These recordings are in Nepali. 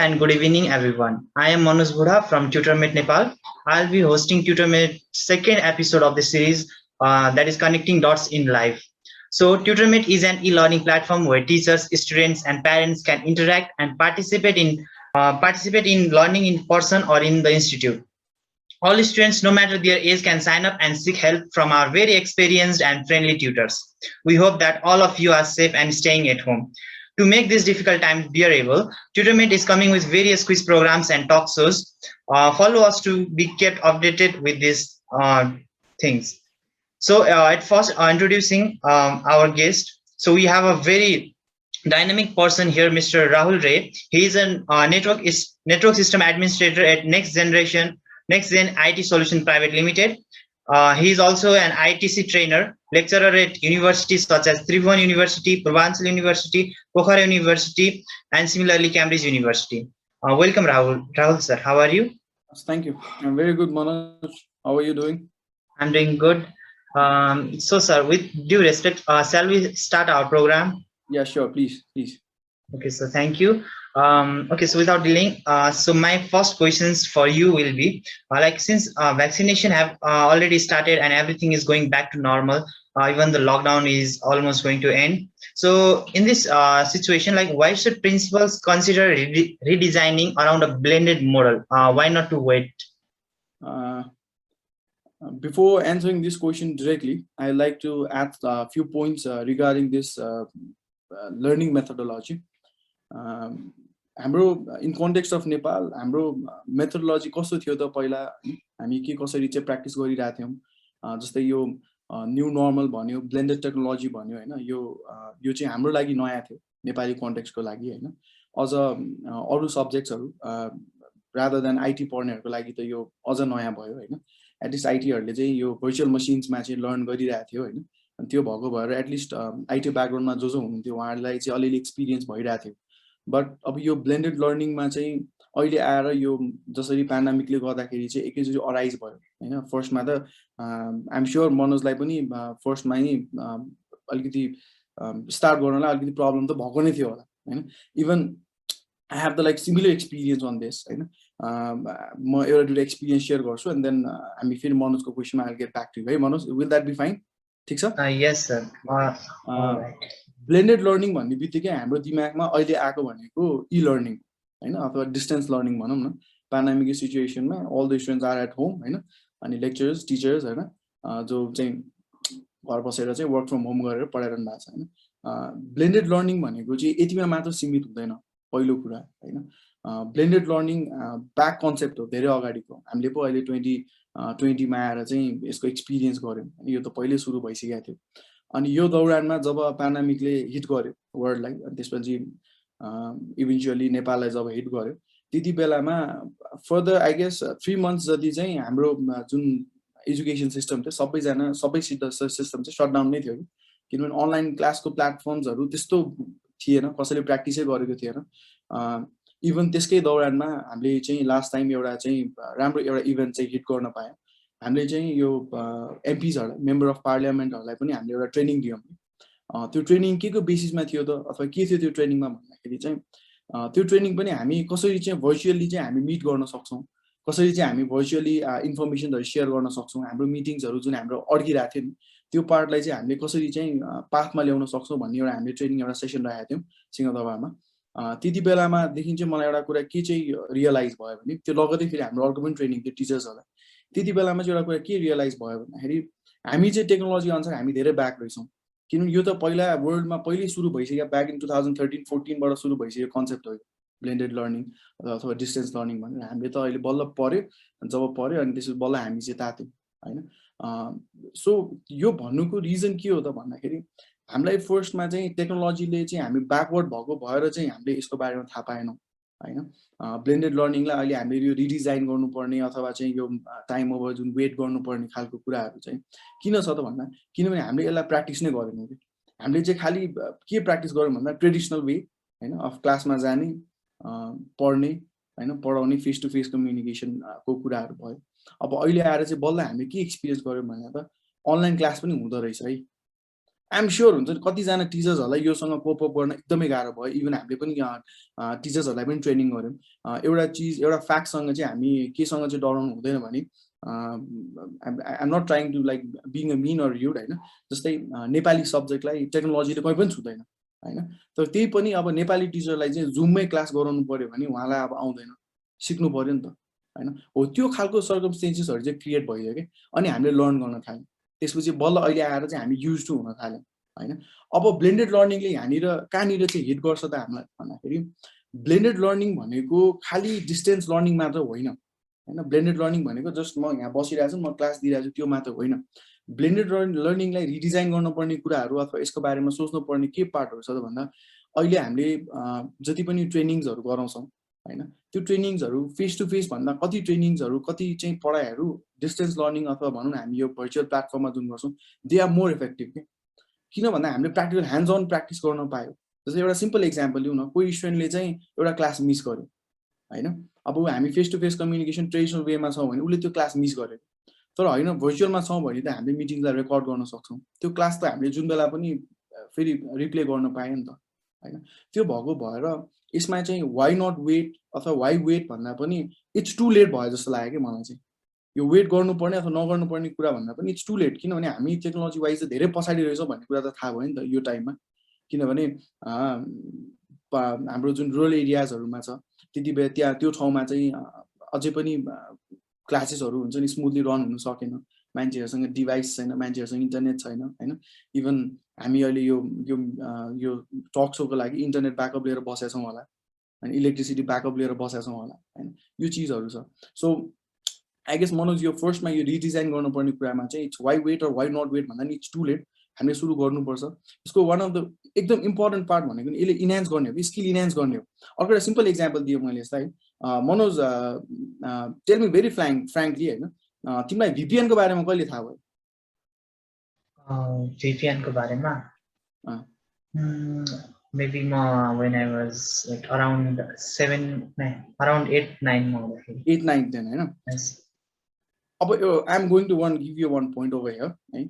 and good evening, everyone. I am Manoj Budha from TutorMate Nepal. I'll be hosting TutorMate second episode of the series that is connecting dots in life. So TutorMate is an e-learning platform where teachers, students, and parents can interact and participate in learning in person or in the institute. All students, no matter their age, can sign up and seek help from our very experienced and friendly tutors. We hope that all of you are safe and staying at home. To make this difficult time bearable, TutorMate is coming with various quiz programs and talk shows. Follow us to be kept updated with these things. So at first, introducing our guest. So we have a very dynamic person here, Mr. Rahul Ray. He is a network system administrator at Next Gen IT Solution Private Limited. He is also an ITC trainer, lecturer at universities such as Tribhuvan University, Purvanchal University, Pokhara University, and similarly Cambridge University. Welcome, Rahul. Rahul, sir, how are you? Thank you. I'm very good, Manoj. How are you doing? I'm doing good. So, sir, with due respect, shall we start our program? Yeah, sure. Please. Okay, so thank you. Okay, so without delaying, so my first questions for you will be like since vaccination have already started and everything is going back to normal, even the lockdown is almost going to end. So in this situation, like why should principals consider redesigning around a blended model? Why not to wait? Before answering this question directly, I like to add a few points regarding this learning methodology. हाम्रो इन कन्टेक्स्ट अफ नेपाल हाम्रो मेथोडोलोजी कस्तो थियो त पहिला हामी के कसरी चाहिँ प्र्याक्टिस गरिरहेको थियौँ जस्तै यो न्यू नर्मल भन्यो ब्लेन्डेड टेक्नोलोजी भन्यो हैन यो चाहिँ हाम्रो लागि नयाँ थियो नेपाली कन्टेक्स्टको लागि हैन अझ अरु सब्जेक्ट्सहरु रादर देन आईटी पढ्नेहरुको लागि त यो अझ नयाँ भयो हैन एटलिस्ट आईटीहरुले चाहिँ यो भर्चुअल मसिन्समा चाहिँ लर्न गरिरहेको थियो हैन अनि त्यो भएको भएर एटलिस्ट आईटी ब्याकग्राउन्डमा जो हुनुहुन्थ्यो उहाँहरुलाई चाहिँ अलिअलि एक्सपिरियन्स भइरहेको थियो बट अब यो ब्लेन्डेड लर्निङमा चाहिँ अहिले आएर यो जसरी प्यान्डेमिकले गर्दाखेरि चाहिँ एकैचोटि अराइज भयो हैन फर्स्टमा त आइएम स्योर मनोजलाई पनि फर्स्टमा नि अलिकति स्टार्ट गर्नलाई अलिकति प्रब्लम त भएको नै थियो होला हैन even I have the like similar experience on this हैन म एउटा दुईटा एक्सपिरियन्स शेयर गर्छु एन्ड देन हामी फेरि मनोजको क्वेसनमा I'll get back to you है Manoj will that be fine ठीक छ यस सर ब्लेन्डेड लर्निङ भन्ने बित्तिकै हाम्रो दिमागमा अहिले आएको भनेको ई लर्निङ हैन अथवा डिस्टेन्स लर्निङ भनौँ न प्यान्डेमिक सिचुएसनमा all the students are at home हैन अनि लेक्चरर्स टिचर्स हैन जो चाहिँ घर बसेर चाहिँ वर्क फ्रम होम गरेर पढाइरहनु भएको छ हैन ब्लेन्डेड लर्निङ भनेको चाहिँ यतिमा मात्र सीमित हुँदैन पहिलो कुरा हैन ब्लेन्डेड लर्निङ ब्याक कन्सेप्ट हो धेरै अगाडिको हामीले पो अहिले 2020 मा आएर चाहिँ यसको एक्सपिरियन्स गर्यौं अनि यो त पहिले सुरु भइसकेको थियो अनि यो दौरानमा जब प्यान्डेमिकले हिट गर्यो वर्ल्डलाई अनि त्यसपछि इभेन्चुअली नेपाललाई जब हिट गर्यो त्यति बेलामा फर्दर आई गेस 3 मन्थ्स जति चाहिँ हाम्रो जुन एजुकेसन सिस्टम थियो सबै सिस्टम चाहिँ शटडाउन नै थियो किनभने अनलाइन क्लासको प्लेटफर्म्सहरु त्यस्तो थिएन कसैले प्र्याक्टिसै गरेको थिएन इभन त्यसकै दौरानमा हामीले चाहिँ लास्ट टाइम एउटा चाहिँ राम्रो एउटा इभेन्ट चाहिँ हिट गर्न पायौं हामीले चाहिँ यो एमपीजहरुलाई मेम्बर अफ पार्लियामेन्टहरुलाई पनि हामीले एउटा ट्रेनिङ दियौं त्यो ट्रेनिङ केको बेसिसमा थियो त अथवा के थियो त्यो ट्रेनिङमा भन्दाखेरि चाहिँ त्यो ट्रेनिङ पनि हामी कसरी चाहिँ भर्चुअली चाहिँ हामी मिट गर्न सक्छौं कसरी चाहिँ हामी भर्चुअली इन्फर्मेसनहरु शेयर गर्न सक्छौं हाम्रो मिटिङ्सहरु जुन हाम्रो अड्किरहेको थियो नि त्यो पार्टलाई चाहिँ हामीले कसरी चाहिँ पाथमा ल्याउन सक्छौं भन्ने एउटा हामीले ट्रेनिङ एउटा सेसन राखेका थियौं सिंहदरबारमा त्यति बेलामा देखि चाहिँ मलाई एउटा कुरा के चाहिँ रियलाइज भयो भने त्यो लगतै फेरि हाम्रो अर्को पनि ट्रेनिङ थियो टिचर्सहरुलाई त्यति बेलामा चाहिँ एउटा कुरा के रियलाइज भयो भन्दाखेरि हामी चाहिँ टेक्नोलोजी अनुसार हामी धेरै ब्याक रहेछौं किनभने यो त पहिला वर्ल्डमा पहिल्यै सुरु भइसक्यो ब्याक इन 2013-14 बाट सुरु भइसक्यो कन्सेप्ट हो ब्लेन्डेड लर्निङ अथवा डिस्टेन्स लर्निङ भनेर हामीले त अहिले बल्ल पर्यो जब पर्यो अनि त्यसपछि बल्ल हामी चाहिँ तात्यौं हैन सो यो भन्नुको रिजन के हो त भन्दाखेरि हामीलाई फर्स्टमा चाहिँ टेक्नोलोजीले चाहिँ हामी ब्याकवर्ड भएको भएर चाहिँ हामीले यसको बारेमा थाहा पाएनौं हैन ब्लेन्डेड लर्निङलाई अहिले हामीले यो रिडिजाइन गर्नुपर्ने अथवा चाहिँ यो टाइम ओभर जुन वेट गर्नुपर्ने खालको कुराहरु चाहिँ किन छ त भन्दा किनभने हामीले यसलाई प्र्याक्टिस नै गरेनौं के हामीले चाहिँ खाली के प्र्याक्टिस गर्यौं भन्दा ट्रेडिसनल वे हैन अफ क्लासमा जाने पढ्ने हैन पढाउने फेस टु फेस कम्युनिकेसन को कुराहरु भयो अब अहिले आएर चाहिँ बल्ल हामीले के एक्सपिरियन्स गर्यौं भन्दा त अनलाइन क्लास पनि हुँदो रहेछ है आइएम स्योर हुन्छ नि कतिजना टिचर्सहरूलाई योसँग कोप अप गर्न एकदमै गाह्रो भयो इभन हामीले पनि टिचर्सहरूलाई पनि ट्रेनिङ गऱ्यौँ एउटा चिज एउटा फ्याक्टसँग चाहिँ हामी केसँग चाहिँ डराउनु हुँदैन भने I'm not trying to like being a mean or rude होइन जस्तै नेपाली सब्जेक्टलाई टेक्नोलोजीले कहीँ पनि छुँदैन होइन तर त्यही पनि अब नेपाली टिचरलाई चाहिँ जुममै क्लास गराउनु पर्यो भने उहाँलाई अब आउँदैन सिक्नु पर्यो नि त होइन हो त्यो खालको सर्कमस्टेन्सेसहरू चाहिँ क्रिएट भइयो कि अनि हामीले लर्न गर्न थाल्यौँ त्यसपछि बल्ल अहिले आएर चाहिँ हामी युज टु हुन थाल्यौँ होइन अब ब्लेन्डेड लर्निङले यहाँनिर कहाँनिर चाहिँ हिट गर्छ त हामीलाई भन्दाखेरि ब्लेन्डेड लर्निङ भनेको खालि डिस्टेन्स लर्निङ मात्र होइन होइन ब्लेन्डेड लर्निङ भनेको जस्ट म यहाँ बसिरहेको छु म क्लास दिइरहेको छु त्यो मात्र होइन ब्लेन्डेड लर्निङलाई रिडिजाइन गर्नुपर्ने कुराहरू अथवा यसको बारेमा सोच्नुपर्ने के पार्टहरू छ त भन्दा अहिले हामीले जति पनि ट्रेनिङ्सहरू गराउँछौँ होइन त्यो ट्रेनिङ्सहरू फेस टु फेस भन्दा कति ट्रेनिङ्सहरू कति चाहिँ पढाइहरू डिस्टेन्स लर्निङ अथवा भनौँ न हामी यो भर्चुअल प्लेटफर्ममा जुन गर्छौँ दे आर मोर इफेक्टिभ के किन भन्दा हामीले प्र्याक्टिकल ह्यान्ड्स अन प्र्याक्टिस गर्न पायो जस्तै एउटा सिम्पल इक्जाम्पल लिउँ न कोही स्टुडेन्टले चाहिँ एउटा क्लास मिस गर्यो होइन अब हामी face to face communication traditional वेमा छौँ भने उसले त्यो क्लास मिस गर्यो तर होइन भर्चुअलमा छौँ भने त हामीले मिटिङलाई रेकर्ड गर्न सक्छौँ त्यो क्लास त हामीले जुन बेला पनि फेरि रिप्ले गर्न पायो नि त होइन त्यो भएको भएर यसमा चाहिँ वाइ नट वेट अथवा वाइ वेट भन्दा पनि इट्स टु लेट भयो जस्तो लाग्यो कि मलाई चाहिँ यो वेट गर्नुपर्ने अथवा नगर्नुपर्ने कुरा भन्दा पनि इट्स टु लेट किनभने हामी टेक्नोलोजी वाइज चाहिँ धेरै पछाडि रहेछौँ भन्ने कुरा त थाहा भयो नि त यो टाइममा किनभने हाम्रो जुन रुरल एरियाजहरूमा छ त्यति बेला त्यहाँ त्यो ठाउँमा चाहिँ अझै पनि क्लासेसहरू हुन्छ नि स्मुथली रन हुन सकेन मान्छेहरूसँग डिभाइस छैन मान्छेहरूसँग इन्टरनेट छैन होइन इभन हामी अहिले यो टक सोको लागि इन्टरनेट ब्याकअप लिएर बसेका छौँ होला होइन इलेक्ट्रिसिटी ब्याकअप लिएर बसेका छौँ होला होइन यो चिजहरू छ सो आई गेस मनोज यो फर्स्टमा यो रिडिजाइन गर्नुपर्ने कुरामा चाहिँ it's why wait or why not wait भन्दा नि इट्स टु लेट हामीले सुरु गर्नुपर्छ यसको वान अफ द एकदम इम्पोर्टेन्ट पार्ट भनेको नि यसले इन्हान्स गर्ने हो स्किल इन्हान्स गर्ने हो अर्को एउटा सिम्पल इक्जाम्पल दिएँ मैले यसलाई Manoj tell me very frankly होइन तिमीलाई भिपिएनको बारेमा कहिले थाहा भयो भिपिएनको बारेमा maybe when I was like around 8-9 more 8-9 then होइन yes अब I am going to give you one point over here है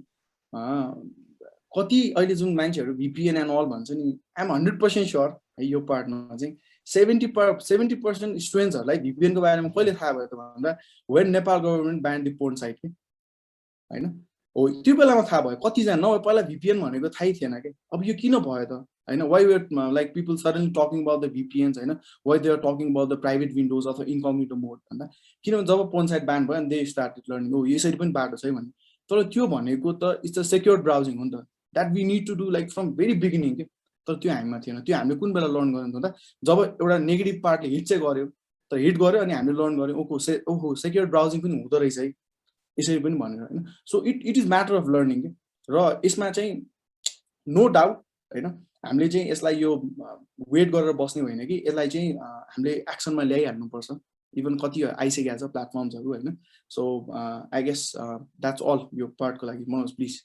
कति अहिले जुन मान्छेहरू भिपिएन एन्ड अल भन्छ नि आई एम 100% स्योर है यो पार्टमा चाहिँ 70% स्टुडेन्ट्सहरूलाई भिपिएनको बारेमा कहिले थाहा भयो त भन्दा when Nepal government banned the porn site के होइन हो त्यो बेलामा थाहा भयो कतिजना नभए पहिला भिपिएन भनेको थाहै थिएन कि अब यो किन भयो त होइन why were like people suddenly talking about the VPNs होइन why they are talking about the private windows अथवा इन्कग्निटो मोड भन्दा किनभने जब पोर्न साइट ब्यान भयो अनि दे स्टार्टेड लर्निङ हो यसरी पनि बाटो छ है भने तर त्यो भनेको त इट्स अ सेक्योर ब्राउजिङ हो नि त that we need to do like from very beginning के तर त्यो हामीमा थिएन त्यो हामीले कुन बेला लर्न गर्नु भन्दा जब एउटा नेगेटिभ पार्टले हिट चाहिँ गर्यो तर हिट गर्यो अनि हामीले लर्न गर्यौँ ओहो सेक्योर ब्राउजिङ पनि हुँदो रहेछ है यसरी पनि भनेर होइन so it is matter of learning के र यसमा चाहिँ नो डाउट होइन हामीले चाहिँ यसलाई यो वेट गरेर बस्ने होइन कि यसलाई चाहिँ हामीले एक्सनमा ल्याइहाल्नुपर्छ इभन कति आइसकेको छ प्लेटफर्म्सहरू होइन so I guess that's all यो पार्टको लागि Manoj please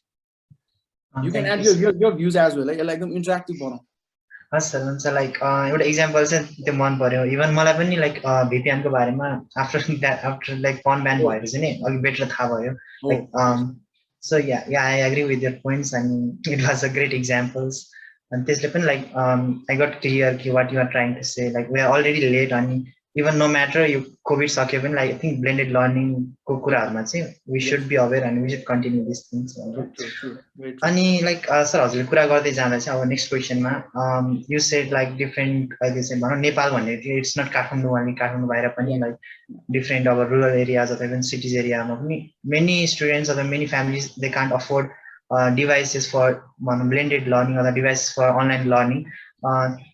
you can add your views as well यसलाई एकदम इन्टरेक्टिभ बनाऊ हस् सर हुन्छ लाइक एउटा इक्जाम्पल चाहिँ त्यो मन पर्यो इभन मलाई पनि लाइक भिपिएनको बारेमा आफ्टर लाइक पोर्न ब्यान भएपछि नै अघि बेटर थाहा भयो like so yeah I agree with your points and it was a great examples अनि त्यसले पनि लाइक आई गट क्लियर कि what you are trying to say like we are already late अनि इभन नो म्याटर यो कोभिड सक्यो पनि लाइक आई थिङ्क ब्लेन्डेड लर्निङको कुराहरूमा चाहिँ we should be aware and we should continue this things अनि लाइक सर हजुरले कुरा गर्दै जाँदा चाहिँ अब नेक्स्ट क्वेसनमा यु सेड लाइक डिफ्रेन्ट अहिले चाहिँ भनौँ नेपाल भन्ने इट्स नट काठमाडौँ अनि काठमाडौँ बाहिर पनि लाइक डिफ्रेन्ट अब रुरल एरियाज अथवा इभन सिटिज एरियामा पनि मेनी स्टुडेन्ट्स अथवा many families they can't afford devices for blended learning or the devices for online learning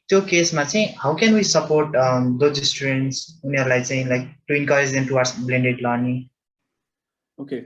त्यो केसमा चाहिँ how can we support those students उनीहरूलाई चाहिँ like to encourage them towards blended learning okay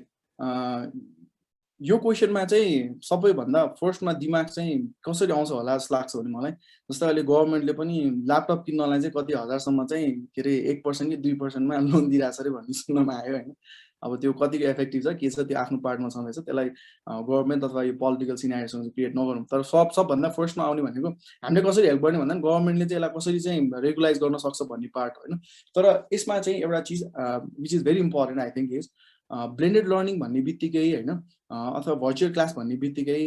यो क्वेसनमा चाहिँ सबैभन्दा फर्स्टमा दिमाग चाहिँ कसरी आउँछ होला जस्तो लाग्छ भने मलाई जस्तै अहिले गभर्मेन्टले पनि ल्यापटप किन्नलाई चाहिँ कति हजारसम्म चाहिँ के अरे 1% कि 2%मा लोन दिइरहेछ अरे भन्ने सुन्नमा आयो होइन अब त्यो कतिको इफेक्टिभ छ के छ त्यो आफ्नो पार्टमा छँदैछ त्यसलाई गभर्मेन्ट अथवा यो पोलिटिकल सिनारियोसँग क्रिएट नगरौँ तर सबभन्दा फर्स्टमा आउने भनेको हामीले कसरी हेल्प गर्ने भन्दा गभर्मेन्टले चाहिँ यसलाई कसरी चाहिँ रेगुलाइज गर्न सक्छ भन्ने पार्ट होइन तर यसमा चाहिँ एउटा चिज which is very important I think is blended learning भन्ने बित्तिकै होइन अथवा भर्चुअल क्लास भन्ने बित्तिकै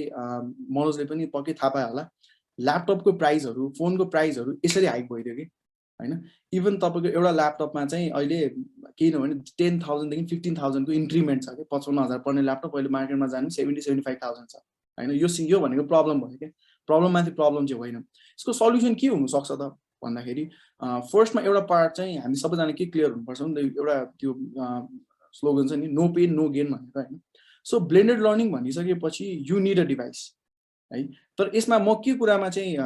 मनोजले पनि पक्कै थाहा पायो होला ल्यापटपको प्राइसहरू फोनको प्राइसहरू यसरी हाइक भइदियो कि होइन इभन तपाईँको एउटा ल्यापटपमा चाहिँ अहिले केही नभने 10,000 देखि 15,000 को इन्क्रिमेन्ट छ कि 55,000 पर्ने ल्यापटप अहिले मार्केटमा जानु 70,000-75,000 छ होइन यो भनेको प्रब्लम भयो क्या प्रब्लममाथि प्रब्लम चाहिँ होइन यसको सल्युसन के हुनसक्छ त भन्दाखेरि फर्स्टमा एउटा पार्ट चाहिँ हामी सबैजना के क्लियर हुनुपर्छ नि एउटा त्यो स्लोगन छ नि नो पेन नो गेन भनेर होइन सो ब्लेन्डेड लर्निङ भनिसकेपछि यु निड अ डिभाइस है तर यसमा म के कुरामा चाहिँ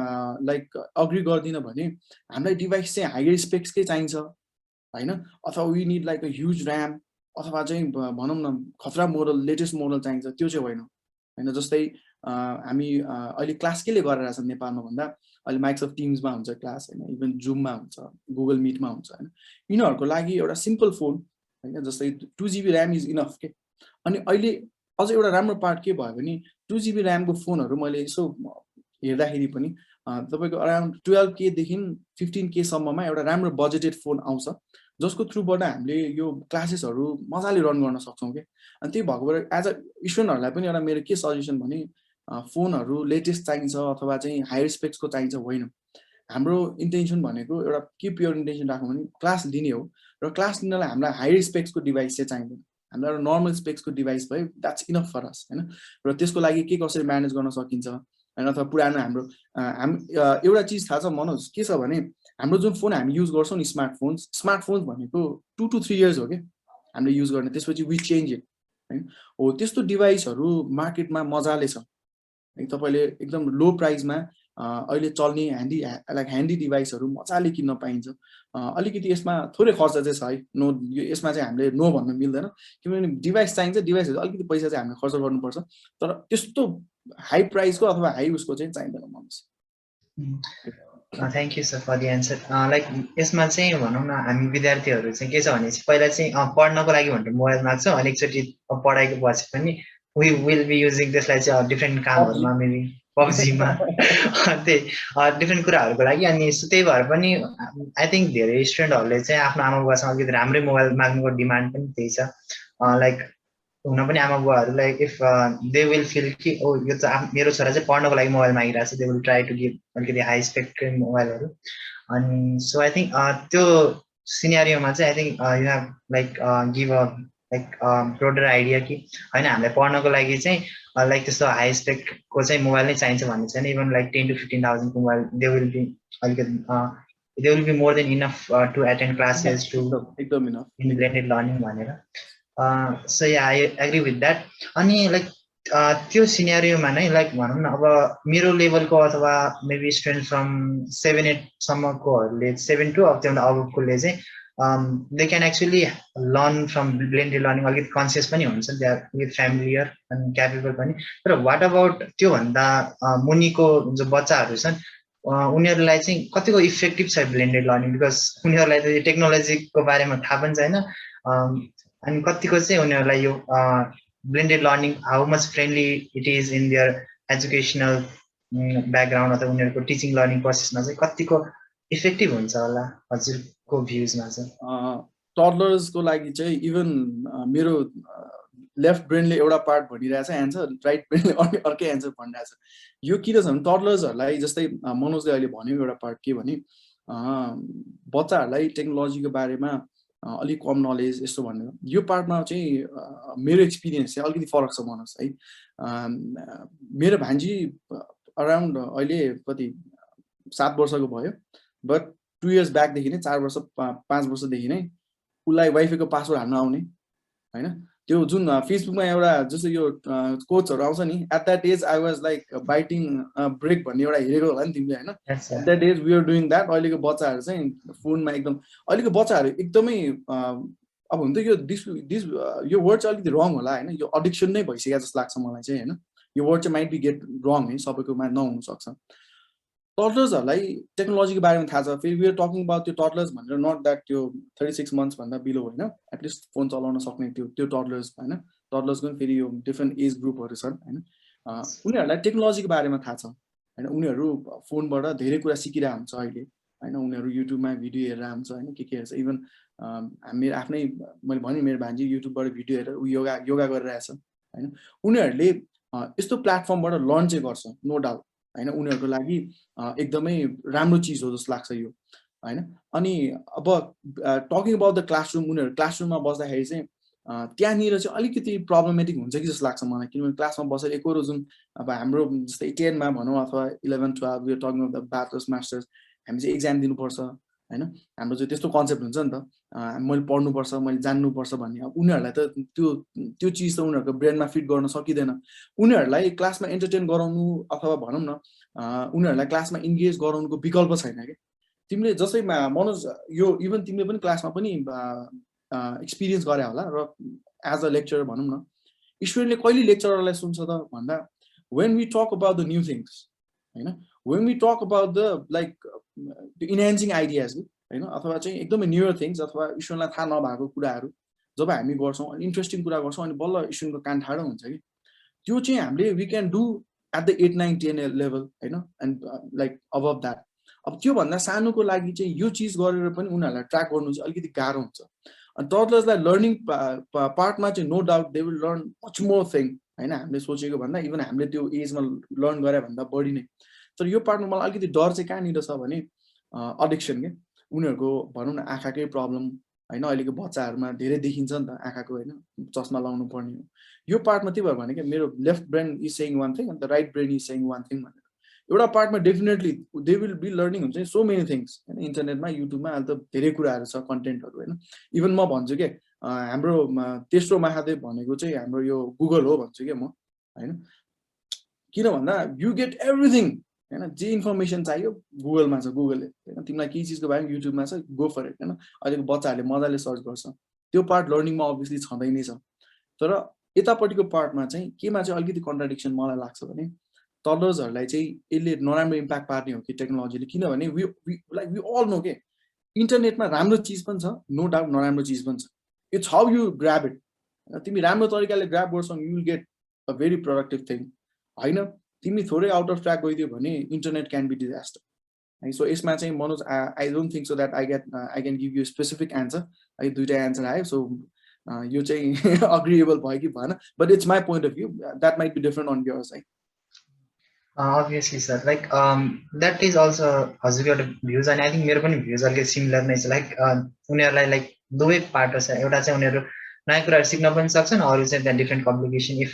लाइक अग्री गर्दिनँ भने हामीलाई डिभाइस चाहिँ हायर स्पेक्सकै चाहिन्छ होइन अथवा we need like a huge RAM अथवा चाहिँ भनौँ न खतरा मोडल लेटेस्ट मोडल चाहिन्छ त्यो चाहिँ होइन जस्तै हामी अहिले क्लास केले गरेर छ नेपालमा भन्दा अहिले माइक्रोसफ्ट टिम्समा हुन्छ क्लास होइन इभन जुममा हुन्छ गुगल मिटमा हुन्छ होइन यिनीहरूको लागि एउटा सिम्पल फोन होइन जस्तै 2 GB ऱ्याम इज इनफ के अनि अहिले अझ एउटा राम्रो पार्ट के भयो भने 2 GB ऱ्यामको फोनहरू मैले यसो हेर्दाखेरि पनि तपाईँको अराउन्ड 12K देखि 15K सम्ममा एउटा राम्रो बजेटेड फोन आउँछ जसको थ्रुबाट हामीले यो क्लासेसहरू मजाले रन गर्न सक्छौँ कि अनि त्यही भएकोबाट एज अ स्टुडेन्टहरूलाई पनि एउटा मेरो के सजेसन भने फोनहरू लेटेस्ट चाहिन्छ अथवा चाहिँ हायर स्पेक्सको चाहिन्छ होइन हाम्रो इन्टेन्सन भनेको एउटा के प्योर इन्टेन्सन राखौँ भने क्लास लिने हो र क्लास लिनलाई हामीलाई हायर स्पेक्सको डिभाइस चाहिँ चाहिँदैन हामीलाई एउटा नर्मल स्पेक्सको डिभाइस भयो द्याट्स इनफ फर अस होइन र त्यसको लागि के कसरी म्यानेज गर्न सकिन्छ होइन अथवा पुरानो हाम्रो एउटा चिज थाहा छ मनोज के छ भने हाम्रो जुन फोन हामी युज गर्छौँ नि स्मार्टफोन्स भनेको 2 to 3 years हो कि हामीले युज गर्ने त्यसपछि वी चेन्ज इट होइन हो त्यस्तो डिभाइसहरू मार्केटमा मजाले छ है तपाईँले एकदम लो प्राइसमा अहिले चल्ने ह्यान्डी डिभाइसहरू मजाले किन्न पाइन्छ अलिकति यसमा थोरै खर्च चाहिँ छ है नो यसमा चाहिँ हामीले नो भन्न मिल्दैन किनभने डिभाइस चाहिन्छ डिभाइसहरू अलिकति पैसा चाहिँ हामीले खर्च गर्नुपर्छ तर त्यस्तो हाई प्राइसको अथवा हाई उसको चाहिँ चाहिँदैन Manoj thank you sir for the answer like यसमा चाहिँ भनौँ न हामी विद्यार्थीहरू चाहिँ के छ भने चाहिँ पहिला चाहिँ पढ्नको लागि भनेर मोबाइल माग्छौँ अनि एकचोटि पढाइको पछि पनि वी विल बी युजिङ त्यसलाई चाहिँ डिफ्रेन्ट कामहरूमा मेबी पब्जीमा त्यही डिफ्रेन्ट कुराहरूको लागि अनि त्यही भएर पनि आई थिङ्क धेरै स्टुडेन्टहरूले चाहिँ आफ्नो आमा बुवासँग अलिकति राम्रै मोबाइल माग्नुको डिमान्ड पनि त्यही छ लाइक हुन पनि आमा बुवाहरूलाई इफ दे विल फिल कि ओ यो चाहिँ मेरो छोरा चाहिँ पढ्नको लागि मोबाइल मागिरहेको छ they will try to give अलिकति हाई स्पेक्ट्रम मोबाइलहरू अनि सो आई थिङ्क त्यो सिनेरियोमा चाहिँ I think you have like give a like broader idea कि होइन हामीलाई पढ्नको लागि चाहिँ लाइक त्यस्तो हाई स्पेकको चाहिँ मोबाइल नै चाहिन्छ भन्ने छैन इभन लाइक 10 to 15,000 को मोबाइल दे विल बी अलिकति they will be more than enough to attend classes to एकदम इनफ इन ब्लेन्डेड लर्निङ भनेर so yeah I agree with that अनि लाइक त्यो सिनेरियोमा नै लाइक भनौँ न अब मेरो लेभलको अथवा मेबी स्टुडेन्ट फ्रम 7-8 सम्मकोहरूले 7 to अब त्योभन्दा अबकोले चाहिँ they can actually learn from blended learning अलिकति कन्सियस पनि हुन्छ they are with familiar and capable पनि तर वाट अबाउट त्योभन्दा मुनिको जो बच्चाहरू छन् उनीहरूलाई चाहिँ कतिको इफेक्टिभ छ ब्लेन्डेड लर्निङ बिकज उनीहरूलाई त टेक्नोलोजीको बारेमा थाहा पनि छैन अनि कतिको चाहिँ उनीहरूलाई यो blended learning how much friendly it is in their educational background अथवा उनीहरूको टिचिङ लर्निङ प्रोसेसमा चाहिँ कतिको इफेक्टिभ हुन्छ होला हजुरको भ्युजमा चाहिँ टडलर्सको लागि चाहिँ इभन मेरो लेफ्ट ब्रेनले एउटा पार्ट भनिरहेछ एन्सर राइट ब्रेनले अर्कै एन्सर भनिरहेछ यो किन छ भने टडलर्सहरूलाई जस्तै मनोजले अहिले भन्यो एउटा पार्ट के भने बच्चाहरूलाई टेक्नोलोजीको बारेमा अलिक कम नलेज यस्तो भनेर यो पार्टमा चाहिँ मेरो एक्सपिरियन्स चाहिँ अलिकति फरक छ मनोज है मेरो भान्जी अराउन्ड अहिले कति 7 वर्षको भयो बट 2 years ब्याकदेखि नै 4 वर्ष 5 वर्षदेखि नै उसलाई वाइफाईको पासवर्ड हाल्न आउने होइन त्यो जुन फेसबुकमा एउटा जस्तो यो कोचहरू आउँछ नि at that age I was like biting break भन्ने एउटा हेरेको होला नि तिमीले होइन at that age we are doing that अहिलेको बच्चाहरू चाहिँ फोनमा एकदम अहिलेको बच्चाहरू एकदमै अब हुन त यो यो वर्ड चाहिँ अलिकति रङ होला होइन यो एडिक्सन नै भइसक्यो जस्तो लाग्छ मलाई चाहिँ होइन यो वर्ड चाहिँ माइट बी गेट रङ है सबैकोमा नहुनसक्छ टडलर्सहरूलाई टेक्नोलोजीको बारेमा थाहा छ फेरि वी आर टकिङ अबाउट त्यो टडलर्स भनेर नट द्याट त्यो 36 months भन्दा बिलो होइन एटलिस्ट फोन चलाउन सक्ने त्यो टडलर्स होइन टडलर्सको पनि फेरि यो डिफ्रेन्ट एज ग्रुपहरू छन् होइन उनीहरूलाई टेक्नोलोजीको बारेमा थाहा छ होइन उनीहरू फोनबाट धेरै कुरा सिकिरहेको हुन्छ अहिले होइन उनीहरू युट्युबमा भिडियो हेरेर हुन्छ होइन के हेर्छ इभन मेरो आफ्नै मैले भने मेरो भान्जी युट्युबबाट भिडियो हेरेर ऊ योगा गरिरहेछ हैन उनीहरूले यस्तो प्लेटफर्मबाट लर्न चाहिँ गर्छ नो डाउट हैन उनीहरूको लागि एकदमै राम्रो चिज हो जस्तो लाग्छ यो हैन अनि अब टकिङ अबाउट द क्लासरुम उनीहरू क्लासरुममा बस्दाखेरि चाहिँ त्यहाँनिर चाहिँ अलिकति प्रब्लमेटिक हुन्छ कि जस्तो लाग्छ मलाई किनभने क्लासमा बसेर एकरो जुन अब हाम्रो जस्तै 10 मा भनौँ अथवा 11 12 we are talking of the bachelors masters हामी चाहिँ एक्जाम दिनुपर्छ हैन हाम्रो चाहिँ त्यस्तो कन्सेप्ट हुन्छ नि त मैले पढ्नुपर्छ मैले जान्नुपर्छ भन्ने अब उनीहरूलाई त त्यो चिज त उनीहरूको ब्रेनमा फिट गर्न सकिँदैन उनीहरूलाई क्लासमा एन्टरटेन गराउनु अथवा भनौँ न उनीहरूलाई क्लासमा इन्गेज गराउनुको विकल्प छैन के तिमीले जसै मनोज यो इभन तिमीले पनि क्लासमा पनि एक्सपिरियन्स गरे होला र एज अ लेक्चरर भनौँ न स्टुडेन्टले कहिले लेक्चररलाई सुन्छ त भन्दा when we talk about the new things हैन when we talk about the like enhancing ideas हैन अथवा चाहिँ एकदमै न्यूर थिङ्स अथवा स्टुडेन्टलाई थाहा नभएको कुराहरू जब हामी गर्छौँ अनि इन्ट्रेस्टिङ कुरा गर्छौँ अनि बल्ल स्टुडेन्टको कान ठाडो हुन्छ कि त्यो चाहिँ हामीले we can do at the 8 9 10 level हैन एन्ड लाइक अबभ द्याट अब त्योभन्दा सानोको लागि चाहिँ यो चिज गरेर पनि उनीहरूलाई ट्र्याक गर्नु चाहिँ अलिकति गाह्रो हुन्छ अनि टडलर्सलाई लर्निङ पार्टमा चाहिँ no doubt they will learn much more thing हैन हामीले सोचेको भन्दा इभन हामीले त्यो एजमा लर्न गरे भन्दा बढी नै तर यो पार्टमा मलाई अलिकति डर चाहिँ कहाँनिर छ भने एडिक्सन के उनीहरूको भनौँ न आँखाकै प्रब्लम हैन अहिलेको बच्चाहरूमा धेरै देखिन्छ नि त आँखाको हैन चस्मा लगाउनु पर्ने हो यो पार्टमा त्यही भएर भने के मेरो left brain is saying one thing अन्त right brain is saying one thing भनेर एउटा पार्टमा definitely they will be learning हुन्छ सो मेनी थिङ्स हैन इन्टरनेटमा युट्युबमा अहिले त धेरै कुराहरू छ कन्टेन्टहरू हैन इभन म भन्छु के हाम्रो तेस्रो महादेव भनेको चाहिँ हाम्रो यो गुगल हो भन्छु के म हैन किन भन्दा यु गेट एभ्रिथिङ हैन जे इन्फर्मेसन चाहियो गुगलमा छ गुगलले हैन तिमीलाई के चिजको बारेमा युट्युबमा छ गो फर इट हैन अहिलेको बच्चाहरूले मजाले सर्च गर्छ त्यो पार्ट लर्निङमा अभियसली छँदै नै छ तर यतापट्टिको पार्टमा चाहिँ केमा चाहिँ अलिकति कन्ट्राडिक्सन मलाई लाग्छ भने टडलर्सहरूलाई चाहिँ यसले नराम्रो इम्प्याक्ट पार्ने हो कि टेक्नोलोजीले किनभने वी अल नो के इन्टरनेटमा राम्रो चिज पनि छ नो डाउट नराम्रो चिज पनि छ it's how you grab it तिमी राम्रो तरिकाले ग्राब गर्छौ you will get a very productive thing हैन तिमी थोरै आउट अफ ट्र्याक गइदियो भने इन्टरनेट क्यान बी डिजास्टर है सो यसमा चाहिँ Manoj I don't think so that I can give you specific answer है दुईटा एन्सर आयो सो यो चाहिँ अग्रिएबल भयो कि भएन but it's my point of view that might be different on yours है Obviously, sir. Like that is also हजुरको भ्यूज अनि आई थिङ्क मेरो पनि भ्यूज अलिकति सिमिलर नै छ लाइक उनीहरूलाई लाइक दुवै पार्ट छ एउटा चाहिँ उनीहरू नयाँ कुराहरू सिक्न पनि सक्छन् अरू चाहिँ त्यहाँ डिफ्रेन्ट कम्प्लिकेसन इफ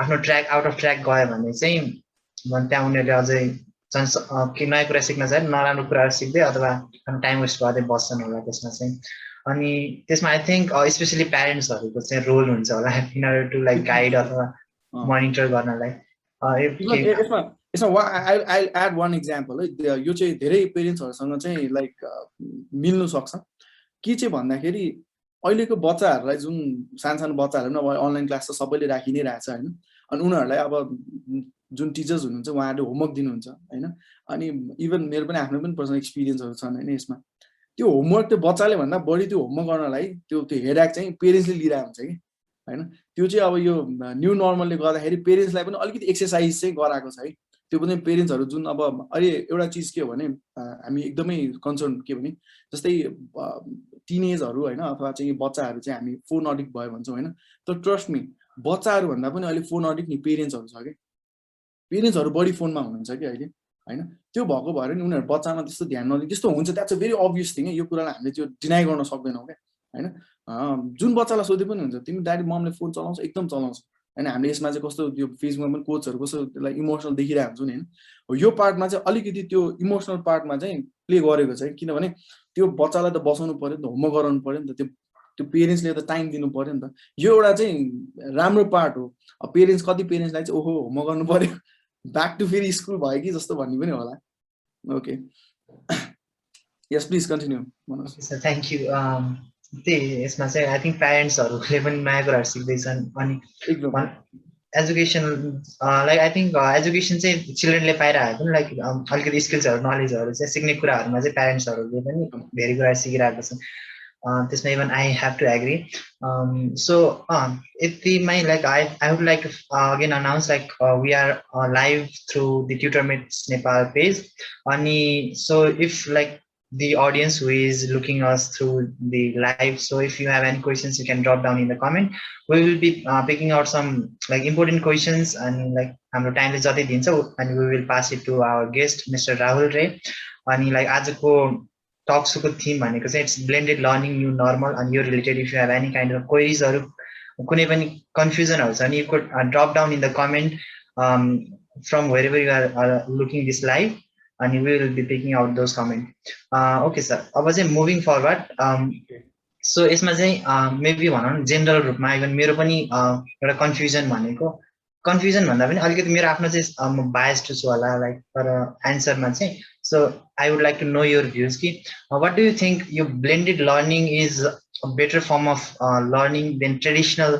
आफ्नो ट्र्याक आउट अफ ट्र्याक गयो भने चाहिँ त्यहाँ उनीहरूले अझै नयाँ कुरा सिक्न चाहे नराम्रो कुराहरू सिक्दै अथवा टाइम वेस्ट गर्दै बस्छन् होला त्यसमा चाहिँ अनि त्यसमा आई थिङ्क स्पेसली प्यारेन्ट्सहरूको चाहिँ रोल हुन्छ होला in order to like guide अथवा मोनिटर गर्नलाई यसमा आई एड वान इक्जाम्पल है यो चाहिँ धेरै पेरेन्ट्सहरूसँग चाहिँ लाइक मिल्नु सक्छ के चाहिँ भन्दाखेरि अहिलेको बच्चाहरूलाई जुन सानो बच्चाहरू पनि अब अनलाइन क्लास त सबैले राखि नै रहेछ होइन अनि उनीहरूलाई अब जुन टिचर्स हुनुहुन्छ उहाँहरूले होमवर्क दिनुहुन्छ होइन अनि इभन मेरो पनि आफ्नो पनि पर्सनल एक्सपिरियन्सहरू छन् होइन यसमा त्यो होमवर्क त्यो बच्चाले भन्दा बढी त्यो होमवर्क गर्नलाई त्यो हेडाक चाहिँ पेरेन्ट्सले लिइरहेको हुन्छ कि होइन त्यो चाहिँ अब यो न्यू नर्मलले गर्दाखेरि पेरेन्ट्सलाई पनि अलिकति एक्सर्साइज चाहिँ गराएको छ है त्यो पनि पेरेन्ट्सहरू जुन अब अहिले एउटा चिज के हो भने हामी एकदमै कन्सर्न के भने जस्तै टिनेजहरू होइन अथवा चाहिँ बच्चाहरू चाहिँ हामी फोन अडिक्ट भयो भन्छौँ होइन तर ट्रस्ट मी बच्चाहरू भन्दा पनि अहिले फोन अडिक्ट नि पेरेन्ट्सहरू छ कि पेरेन्ट्सहरू बढी फोनमा हुनुहुन्छ कि अहिले होइन त्यो भएको भएर नि उनीहरू बच्चामा त्यस्तो ध्यान नदिने त्यस्तो हुन्छ that's a very obvious thing यो कुरालाई हामीले त्यो डिनाइ गर्न सक्दैनौँ क्या होइन जुन बच्चालाई सोधे पनि हुन्छ तिमी ड्याडी ममले फोन चलाउँछ एकदम चलाउँछ होइन हामीले यसमा चाहिँ कस्तो त्यो फेसबुकमा पनि कोचहरू कस्तो त्यसलाई इमोसनल देखिरहेको हुन्छ नि होइन यो पार्टमा चाहिँ अलिकति त्यो इमोसनल पार्टमा चाहिँ प्ले गरेको छ किनभने त्यो बच्चालाई त बसाउनु पऱ्यो नि त होमवर्क गराउनु पऱ्यो नि त त्यो पेरेन्ट्सले त टाइम दिनु पऱ्यो नि त यो एउटा चाहिँ राम्रो पार्ट हो अब पेरेन्ट्स कति पेरेन्ट्सलाई चाहिँ ओहो होमवर्क गर्नु पऱ्यो ब्याक टु फेरि स्कुल भयो कि जस्तो भन्ने पनि होला okay yes please continue sir thank you त्यही यसमा चाहिँ आई थिङ्क प्यारेन्ट्सहरूले पनि नयाँ कुराहरू सिक्दैछन् अनि education like I think education चाहिँ चिल्ड्रेनले पाइरहेको पनि लाइक अलिकति स्किल्सहरू नलेजहरू चाहिँ सिक्ने कुराहरूमा चाहिँ प्यारेन्ट्सहरूले पनि धेरै कुराहरू सिकिरहेको छन् त्यसमा even I have to agree so यतिमै like I would like again announce like we are live through the Tutormates Nepal page अनि so if like the audience who is looking us through the live. So if you have any questions, you can drop down in the comment. We will be picking out some like important questions and like हाम्रो टाइमले जति दिन्छ and we will pass it to our guest Mr. Rahul Ray. अनि like आजको टक सोको थीम भनेको चाहिँ it's blended learning new normal and you related if you have any kind of queries हरू कुनै पनि कन्फ्युजनहरु छ नि you could drop down in the comment from wherever you are looking this live and we will be picking out those comments. Okay sir, अब चाहिँ moving forward. So यसमा चाहिँ maybe भनौँ न जेनरल रूपमा इभन मेरो पनि एउटा कन्फ्युजन भनेको कन्फ्युजन भन्दा पनि अलिकति मेरो आफ्नो चाहिँ म बायस्ड छु होला लाइक तर एन्सरमा चाहिँ so I would like to know your views ki what do you think your blended learning is a better form of learning than traditional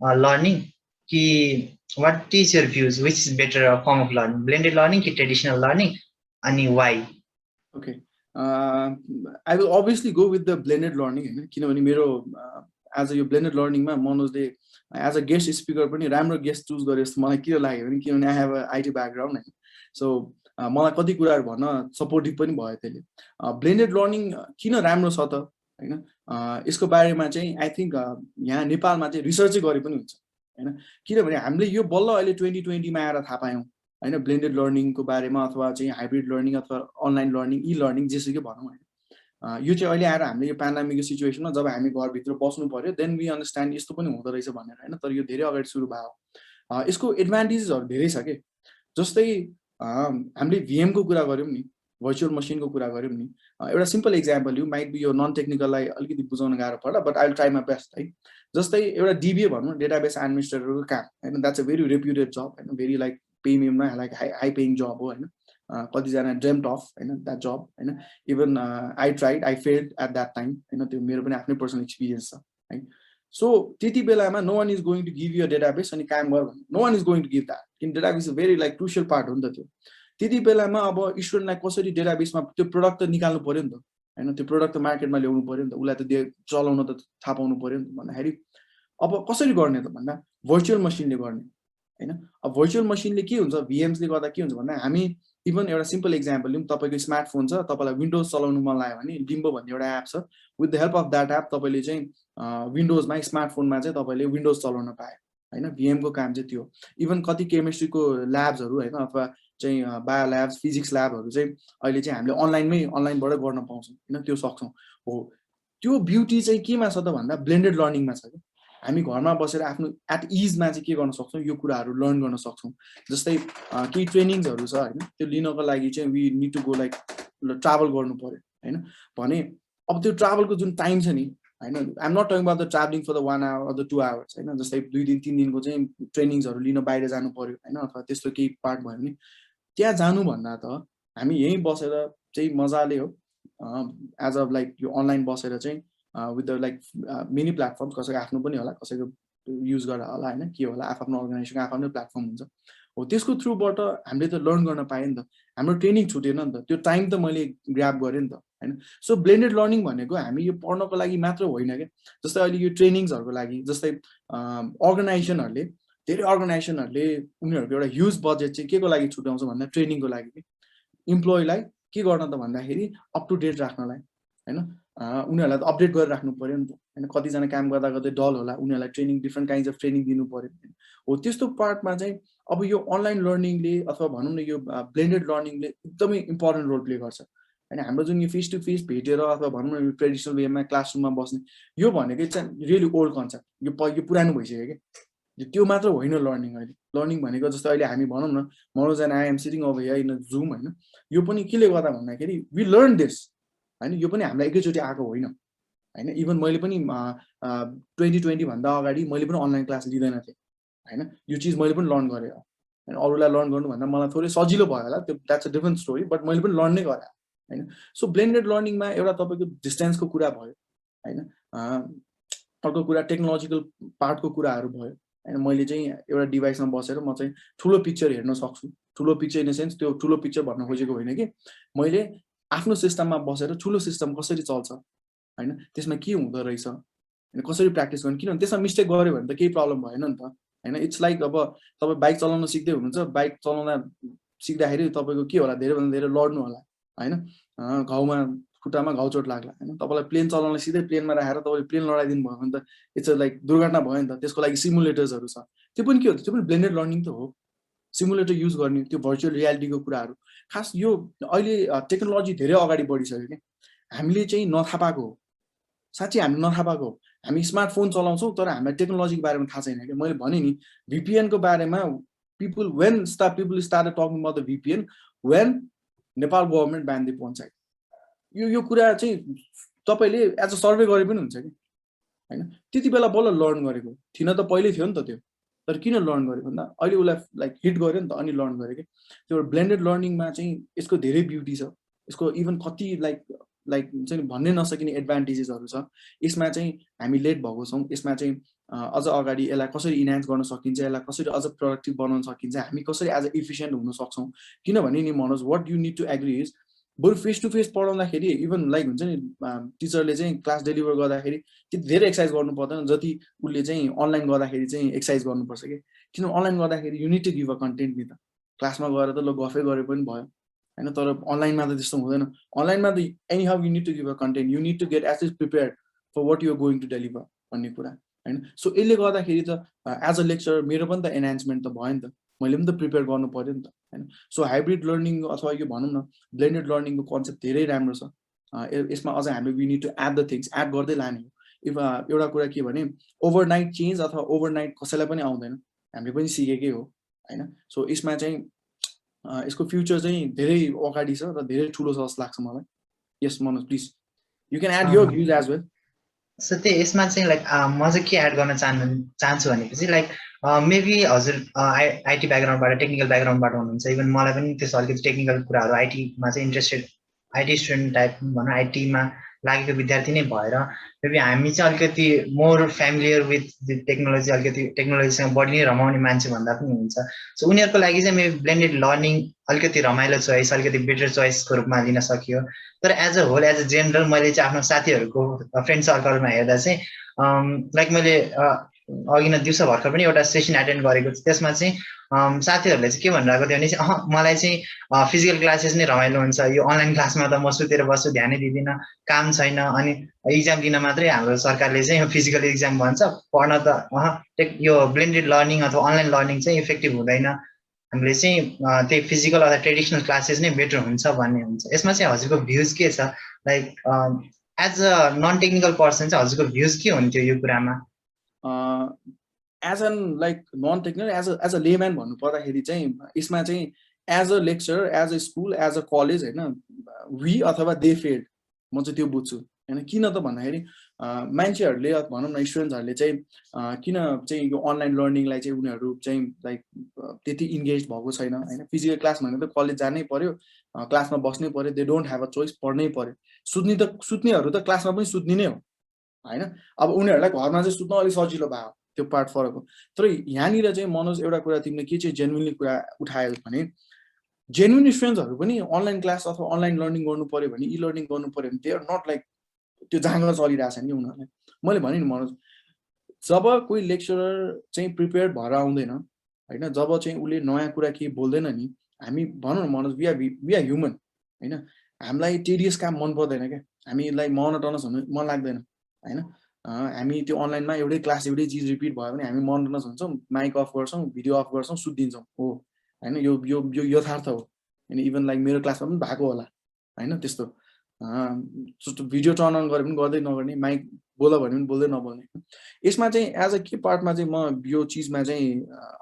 learning ki what is your views which is better form of learning blended learning ki traditional learning and why? Okay, I will obviously go with the blended learning हैन किनभने मेरो as a यो blended learning मा मनोजले as a guest speaker पनि राम्रो गेस्ट चुज गरे जस्तो मलाई के लाग्यो भने किनभने I have a IT background हैन so मलाई कति कुराहरु भन्न सपोर्टिभ पनि भयो त्यसले blended learning किन राम्रो छ त हैन यसको बारेमा चाहिँ I think यहाँ नेपालमा चाहिँ रिसर्च गरे पनि हुन्छ हैन किनभने हामीले यो बल्ल अहिले 2020 मा आएर थाहा पायौं हैन ब्लेन्डेड लर्निङ को बारेमा अथवा चाहिँ हाइब्रिड लर्निङ अथवा अनलाइन लर्निङ ई लर्निङ जेसुकै भनौं हैन यो चाहिँ अहिले आएर हामीले यो पेन्डेमिकको सिचुएसनमा जब हामी घर भित्र बस्नु पर्यो देन वी अन्डरस्ट्यान्ड यस्तो पनि हुँदो रहेछ भनेर हैन तर यो धेरै अगाडि सुरु भयो यसको एडभान्टेजेसहरु धेरै छ के जस्तै हामीले VM को कुरा गर्यौं नि भर्चुअल मसिनको कुरा गर्यौं नि एउटा simple example you might be यो नन टेक्निकललाई अलिकति बुझाउन गाह्रो पर्ला but I will try my best है जस्तै एउटा DBA भनौं डेटाबेस एडमिनिस्ट्रेटरको काम हैन that's a very reputed job हैन भेरी लाइक पेमियममा लाइक हाई पेइङ जब हो हैन कतिजना ड्रिम्ड अफ हैन द्याट जब हैन even I tried I failed at that time हैन त्यो मेरो पनि आफ्नै पर्सनल एक्सपिरियन्स छ है सो त्यति बेलामा no one is going to give you a database अनि काम गर भन्नु no one is going to give that किन database is very like crucial part हो नि त त्यो त्यति बेलामा अब स्टुडेन्टलाई कसरी डेटाबेसमा त्यो प्रोडक्ट त निकाल्नु पर्यो नि त हैन त्यो प्रोडक्ट त मार्केटमा ल्याउनु पर्यो नि त उलाई त चलाउन त थाहा पाउनु पर्यो नि त भन्दाखेरि अब कसरी गर्ने त भन्दा भर्चुअल मसिनले गर्ने हैन अब भर्चुअल मसिनले के हुन्छ VMs ले गर्दा के हुन्छ भन्दा हामी इभन एउटा सिम्पल एक्जाम्पल लिउँ तपाईको स्मार्टफोन छ तपाईलाई विन्डोज चलाउनु मन लाग्यो भने लिम्बो भन्ने एउटा एप छ with the help of that app तपाईले चाहिँ विन्डोजमा स्मार्टफोनमा चाहिँ तपाईले विन्डोज चलाउन पाए हैन VM को काम चाहिँ त्यो इभन कति केमिस्ट्रीको ल्याब्सहरु हैन अथवा चाहिँ बायो ल्याब्स फिजिक्स ल्याबहरु चाहिँ अहिले चाहिँ हामीले अनलाइनबाट गर्न पाउँछौं हैन त्यो सक्छौं हो त्यो ब्युटी चाहिँ केमा छ त भन्दा ब्लेन्डेड लर्निङमा छ के हामी घरमा बसेर आफ्नो एट इजमा चाहिँ के गर्न सक्छौं यो कुराहरु लर्न गर्न सक्छौं जस्तै केही ट्रेनिङ्सहरु छ हैन त्यो लिनको लागि चाहिँ we need to go like travel गर्नु पर्यो हैन भने अब त्यो ट्राभलको जुन टाइम छ नि हैन I am not talking about the travelling for the 1 hour or the 2 hours हैन जस्तै 2 दिन 3 दिनको चाहिँ ट्रेनिङ्सहरु लिन बाहिर जानु पर्यो हैन अथवा त्यस्तो केही पार्ट भयो भने त्यहाँ जानु भन्दा त हामी यही बसेर चाहिँ मजाले हो एज अ लाइक यो अनलाइन बसेर चाहिँ with the like many platforms कसैको आफ्नो पनि होला कसैको युज गरेर होला हैन के होला आफ्नो अर्गनाइजेसनको आफ्नो प्लेटफर्म हुन्छ हो त्यसको थ्रुबाट हामीले त लर्न गर्न पाए नि त हाम्रो ट्रेनिङ छुटेन नि त त्यो टाइम त मैले ग्र्याब गरे नि त हैन सो ब्लेन्डेड लर्निङ भनेको हामी यो पढ्नको लागि मात्र होइन के जस्तै अहिले यो ट्रेनिङ्सहरुको लागि जस्तै अर्गनाइजेसनहरुले धेरै अर्गनाइजेसनहरुले उनीहरुको एउटा ह्युज बजेट चाहिँ केको लागि छुटाउँछ भन्दा ट्रेनिङको लागि इम्प्लोइलाई के गर्न त भन्दाखेरि अप टु डेट राख्नलाई हैन उनीहरुलाई त अपडेट गरेर राख्नु पर्यो नि त हैन कतिजना काम गर्दा गर्दै डल होला उनीहरुलाई training different kinds of training दिनु पर्यो हो त्यस्तो पार्टमा चाहिँ अब यो अनलाइन लर्निङले अथवा भनौं न यो ब्लेन्डेड लर्निङले एकदमै इम्पोर्टेन्ट रोल प्ले गर्छ हैन हाम्रो जुन यो फेस टु फेस भेटेर अथवा भनौं न यो ट्रेडिसनल वेमा क्लासरुममा बस्ने यो भनेको चाहिँ रियली ओल्ड कन्सेप्ट यो पुरानो भइसक्यो के त्यो मात्र होइन लर्निङ अहिले लर्निङ भनेको जस्तो अहिले हामी भनौं न Manoj and I am sitting over here in Zoom हैन यो पनि केले गर्दा भन्दाखेरि वी लर्न दिस हैन यो पनि हामीलाई एकैचोटी आएको होइन हैन इभन मैले पनि 2020 भन्दा अगाडि मैले पनि अनलाइन क्लास लिदैन थिए हैन यो चीज मैले पनि लर्न गरे हैन अरूलाई लर्न गर्नु भन्दा मलाई थोरै सजिलो भयो होला त्यो that's a different story but मैले पनि लर्न नै गरे हैन सो ब्लेन्डेड लर्निङमा एउटा तपाईको डिस्टेन्सको कुरा भयो हैन अर्को कुरा टेक्नोलोजिकल पार्टको कुराहरु भयो हैन मैले चाहिँ एउटा डिभाइसमा बसेर म चाहिँ ठुलो पिक्चर हेर्न सक्छु ठुलो पिक्चर इन द सेन्स त्यो ठुलो पिक्चर भन्न खोजेको होइन कि मैले आफ्नो सिस्टममा बसेर ठुलो सिस्टम कसरी चल्छ हैन त्यसमा के हुँदो रहेछ हैन कसरी प्र्याक्टिस गर्ने किनभने त्यसमा मिस्टेक गर्यो भने त केही प्रब्लम भएन नि त हैन इट्स लाइक अब तपाई बाइक चलाउन सिक्दै हुनुहुन्छ बाइक चलाउन सिक्दाखेरि तपाईको के होला धेरै भन्दा धेरै लड्नु होला हैन घाउमा खुट्टामा घाउचोट लाग्ला हैन तपाईलाई प्लेन चलाउन सिधै प्लेनमा राखेर तपाईले प्लेन लडाइदिनु भयो भने त इट्स लाइक दुर्घटना भयो नि त त्यसको लागि सिमुलेटर्सहरु छ त्यो पनि के हो त्यो पनि ब्लेन्डेड लर्निङ त हो सिमुलेटर युज गर्ने त्यो भर्चुअल रियालिटीको कुराहरु खास यो अहिले टेक्नोलोजी धेरै अगाडि बढिसक्यो के हामीले चाहिँ नथाहा पाएको हो साच्चै हामी नथाहा पाएको हो हामी स्मार्टफोन चलाउँछौं तर हामीलाई टेक्नोलोजीको बारेमा थाहा छैन के मैले भने नि VPN को बारेमा people started talking about the VPN when Nepal government banned the porn site यो कुरा चाहिँ तपाईले एज अ सर्वे गरे पनि हुन्छ के हैन त्यति बेला बल्ल लर्न गरेको थिन त पहिले थियो नि त त्यो तर किन लर्न गरे भन्दा अहिले उलाई लाइक हिट गर्यो नि त अनि लर्न गरे के त्यो ब्लेन्डेड लर्निङमा चाहिँ यसको धेरै ब्युटी छ यसको इभन कति लाइक चाहिँ भन्नै नसकिने एडभान्टेजेसहरु छ यसमा चाहिँ हामी लेट भएको छौं यसमा चाहिँ अझ अगाडि यसलाई कसरी इन्हान्स गर्न सकिन्छ यसलाई कसरी अझ प्रोडक्टिभ बनाउन सकिन्छ हामी कसरी एज अ इफिसिएन्ट हुन सक्छौं किनभने नि Manoj what you need to agree is बरु फेस टु फेस पढाउँदाखेरि इभन लाइक हुन्छ नि टिचरले चाहिँ क्लास डेलिभर गर्दाखेरि त्यति धेरै एक्सरसाइज गर्नु पर्दैन जति उले चाहिँ अनलाइन गर्दाखेरि चाहिँ एक्सरसाइज गर्नुपर्छ के किन अनलाइन गर्दाखेरि you need to give a content नि त क्लासमा गएर त ल गफै गरे पनि भयो हैन तर अनलाइनमा त त्यस्तो हुँदैन अनलाइनमा त anyhow you need to give a content you need to get at least prepared for what you are going to deliver भन्ने कुरा हैन सो यसले गर्दाखेरि त एज अ लेक्चरर मेरो पनि त एनहान्समेन्ट त भयो नि त मैले पनि त प्रिपेयर गर्नु पर्यो नि त हैन सो हाइब्रिड लर्निङ अथवा यो भनौं न ब्लेन्डेड लर्निङको कन्सेप्ट धेरै राम्रो छ यसमा अझ हामी we need to add the things add गर्दै लाने हो इफ एउटा कुरा के भने ओभरनाइट चेन्ज अथवा ओभरनाइट कसैलाई पनि आउँदैन हामीले पनि सिकेकै हो हैन सो यसमा चाहिँ यसको फ्युचर चाहिँ धेरै अगाडि छ र धेरै ठुलो छ जस्तो लाग्छ मलाई yes Manoj please you can add your views as well so त्यो यसमा चाहिँ लाइक म चाहिँ के एड गर्न चाहन्छु भनेपछि लाइक मेबी हजुर आइटी ब्याकग्राउन्डबाट टेक्निकल ब्याकग्राउन्डबाट हुनुहुन्छ इभन मलाई पनि त्यस्तो अलिकति टेक्निकल कुराहरू आइटीमा चाहिँ इन्ट्रेस्टेड आइटी स्टुडेन्ट टाइप भनौँ आइटीमा लागेको विद्यार्थी नै भएर मेबी हामी चाहिँ अलिकति मोर फ्यामिलियर विथ टेक्नोलोजी अलिकति टेक्नोलोजीसँग बढी नै रमाउने मान्छे भन्दा पनि हुन्छ सो उनीहरूको लागि चाहिँ मेबी ब्लेन्डेड लर्निङ अलिकति रमाइलो चोइस अलिकति बेटर चोइसको रूपमा लिन सकियो तर as a whole as a general मैले चाहिँ आफ्नो साथीहरूको फ्रेन्ड सर्कलमा हेर्दा चाहिँ लाइक मैले अघि न दिउँसो भर्खर पनि एउटा सेसन एटेन्ड गरेको थिएँ त्यसमा चाहिँ साथीहरूले चाहिँ के भनिरहेको थियो भने चाहिँ मलाई चाहिँ फिजिकल क्लासेस नै रमाइलो हुन्छ यो अनलाइन क्लासमा त म सुतेर बस्छु ध्यानै दिदिनँ काम छैन अनि इक्जाम दिन मात्रै हाम्रो सरकारले चाहिँ फिजिकल इक्जाम भन्छ पढ्न त यो ब्लेन्डेड लर्निङ अथवा अनलाइन लर्निङ चाहिँ इफेक्टिभ हुँदैन हामीले चाहिँ त्यही फिजिकल अथवा ट्रेडिसनल क्लासेस नै बेटर हुन्छ भन्ने हुन्छ यसमा चाहिँ हजुरको भ्युज के छ like as a non technical person चाहिँ हजुरको भ्युज के हुन्थ्यो यो कुरामा as an like non technical as a layman भन्नु पर्दाखेरि चाहिँ यसमा चाहिँ as a lecturer as a school as a college हैन वी अथवा दे फेल्ड म चाहिँ त्यो बुझ्छु हैन किन त भन्दाखेरि मान्छेहरूले भनौँ न स्टुडेन्ट्सहरूले चाहिँ किन चाहिँ यो अनलाइन लर्निङलाई चाहिँ उनीहरू चाहिँ लाइक त्यति इन्गेज भएको छैन हैन फिजिकल क्लास भने त कलेज जानै पर्यो क्लासमा बस्नै पर्यो they don't have a choice पढ्नै पर्यो सुत्नेहरू त क्लासमा पनि सुत्ने नै हो हैन अब उनीहरूलाई घरमा चाहिँ सुत्न अलिक सजिलो भयो त्यो पार्ट फरक हो तर यहाँनिर चाहिँ मनोज एउटा कुरा तिमीले के चाहिँ जेन्युनली कुरा उठायो भने जेन्युन स्टुडेन्ट्सहरू पनि अनलाइन क्लास अथवा अनलाइन लर्निङ गर्नु पर्यो भने इ लर्निङ गर्नु पर्यो भने दे आर नट लाइक त्यो जाँगर चलिरहेछ नि उनीहरूलाई मैले भने नि मनोज जब कोही लेक्चरर चाहिँ प्रिपेयर्ड भएर आउँदैन हैन जब चाहिँ उसले नयाँ कुरा केही बोल्दैन नि हामी भनौँ न मनोज वी आर ह्युमन हैन हामीलाई टेडियस काम मन पर्दैन क्या हामीलाई मोनोटोनस हुनु मन लाग्दैन हैन हामी त्यो अनलाइनमा एउटै क्लास एउटै चिज रिपिट भयो भने हामी मोनोटोनस हुन्छौँ माइक अफ गर्छौँ भिडियो अफ गर्छौँ सुत्दिन्छौँ हो हैन यो यथार्थ हो हैन इभन लाइक मेरो क्लासमा पनि भएको होला हैन त्यस्तो भिडियो टर्न अन गरे पनि गर्दै नगर्ने माइक बोल भने पनि बोल्दै नबोल्ने यसमा चाहिँ एज अ के पार्टमा चाहिँ म यो चिजमा चाहिँ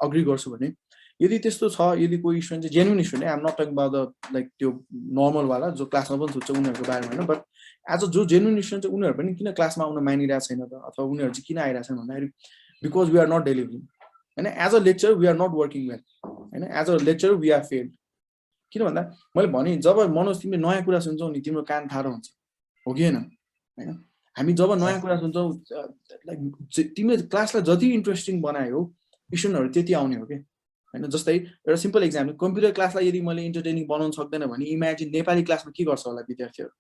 अग्री गर्छु भने यदि त्यस्तो छ यदि कोही स्टुडेन्ट चाहिँ genuine student I am not talking about the like त्यो नर्मल वाला जो क्लासमा पनि सुत्छ उनीहरूको बारेमा हैन बट एज अ जो जेन्युन स्टुडेन्ट चाहिँ उनीहरू पनि किन क्लासमा आउन मानिरहेको छैन त अथवा उनीहरू चाहिँ किन आइरहेको छैन भन्दाखेरि because we are not delivering हैन as a lecture we are not working well हैन as a lecture we are failed किन भन्दा मैले भने जब मनोज तिमीले नयाँ कुरा सुन्छौ नि तिम्रो कान ठाडो हुन्छ हो कि हैन हामी जब नयाँ कुरा सुन्छौ लाइक तिमीले क्लासलाई जति इन्ट्रेस्टिङ बनायो स्टुडेन्टहरू त्यति आउने हो के हैन जस्तै एउटा सिम्पल एक्जाम्पल कम्प्युटर क्लासलाई यदि मैले इन्टरटेनिङ बनाउन सक्दैन भने इमेजिन नेपाली क्लासमा के गर्छ होला विद्यार्थीहरू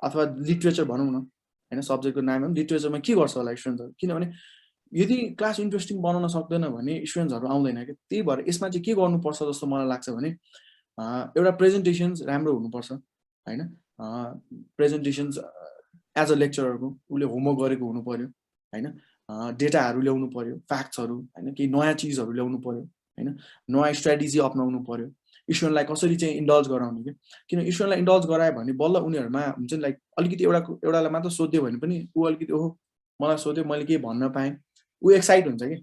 अथवा लिटरेचर भनौँ न हैन सब्जेक्टको नाम हो लिटरेचरमा के गर्छ होला स्टुडेन्टहरू किनभने यदि क्लास इन्ट्रेस्टिङ बनाउन सक्दैन भने स्टुडेन्ट्सहरू आउँदैन के त्यही भएर यसमा चाहिँ के गर्नुपर्छ जस्तो मलाई लाग्छ भने एउटा प्रेजेन्टेसन्स राम्रो हुनुपर्छ हैन प्रेजेन्टेसन्स एज अ लेक्चररको उसले होमवर्क गरेको हुनु पर्यो हैन, डेटाहरू ल्याउनु पर्यो, फ्याक्ट्सहरू हैन, केही नयाँ चिजहरू ल्याउनु पर्यो हैन, नयाँ स्ट्राटेजी अप्नाउनु पर्यो, स्टुडेन्टलाई कसरी चाहिँ इन्डल्ज गराउने के, किन स्टुडेन्टलाई इन्डल्ज गरायो भने बल्ल उनीहरूमा हुन्छ नि लाइक अलिकति एउटालाई मात्र सोध्यो भने पनि ऊ अलिकति ओहो मलाई सोध्यो मैले के भन्न पाएँ, ऊ एक्साइट हुन्छ कि।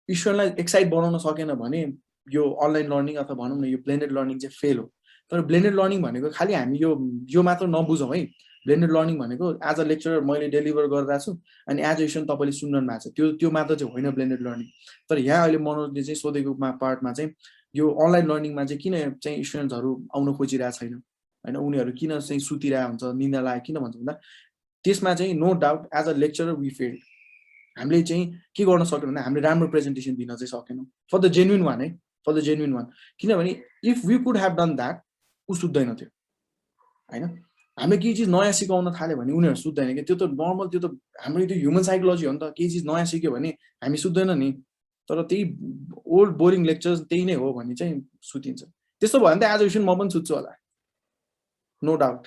स्टुडेन्टलाई एक्साइट बनाउन सकेन भने यो अनलाइन लर्निङ अथवा भनौँ न यो ब्लेन्डेड लर्निङ चाहिँ फेल हो। तर ब्लेन्डेड लर्निङ भनेको खालि हामी यो मात्र नबुझौँ है। ब्लेन्डेड लर्निङ भनेको एज अ लेक्चरर मैले डेलिभर गरिरहेको छु अनि एज अ स्टुडेन्ट तपाईँले सुन्नु भएको छ, त्यो मात्र चाहिँ होइन ब्लेन्डेड लर्निङ। तर यहाँ अहिले मनोजले चाहिँ सोधेको पार्टमा चाहिँ यो अनलाइन लर्निङमा चाहिँ किन चाहिँ स्टुडेन्ट्सहरू आउन खोजिरहेको छैन होइन, उनीहरू किन चाहिँ सुतिरहेको हुन्छ, निन्दा लाग्यो किन भन्छ भन्दा त्यसमा चाहिँ no doubt as a lecturer we failed. हामीले चाहिँ के गर्न सक्यौँ भन्दा हामीले राम्रो प्रेजेन्टेसन दिन चाहिँ सकेनौँ फर द जेन्युन वान है, फर द जेन्युन वान। किनभने if we could have done that ऊ सुत्दैन थियो होइन। हामीले केही चिज नयाँ सिकाउन थाल्यो भने उनीहरू सुत्दैन कि, त्यो त नर्मल, त्यो त हाम्रो त्यो ह्युमन साइकोलोजी हो नि त। केही चिज नयाँ सिक्यो भने हामी सुत्दैन नि, तर त्यही ओल्ड बोरिङ लेक्चर्स त्यही नै हो भने चाहिँ सुतिन्छ। त्यस्तो भयो भने त एज अ स्टुडेन्ट म पनि सुत्छु होला, नो डाउट।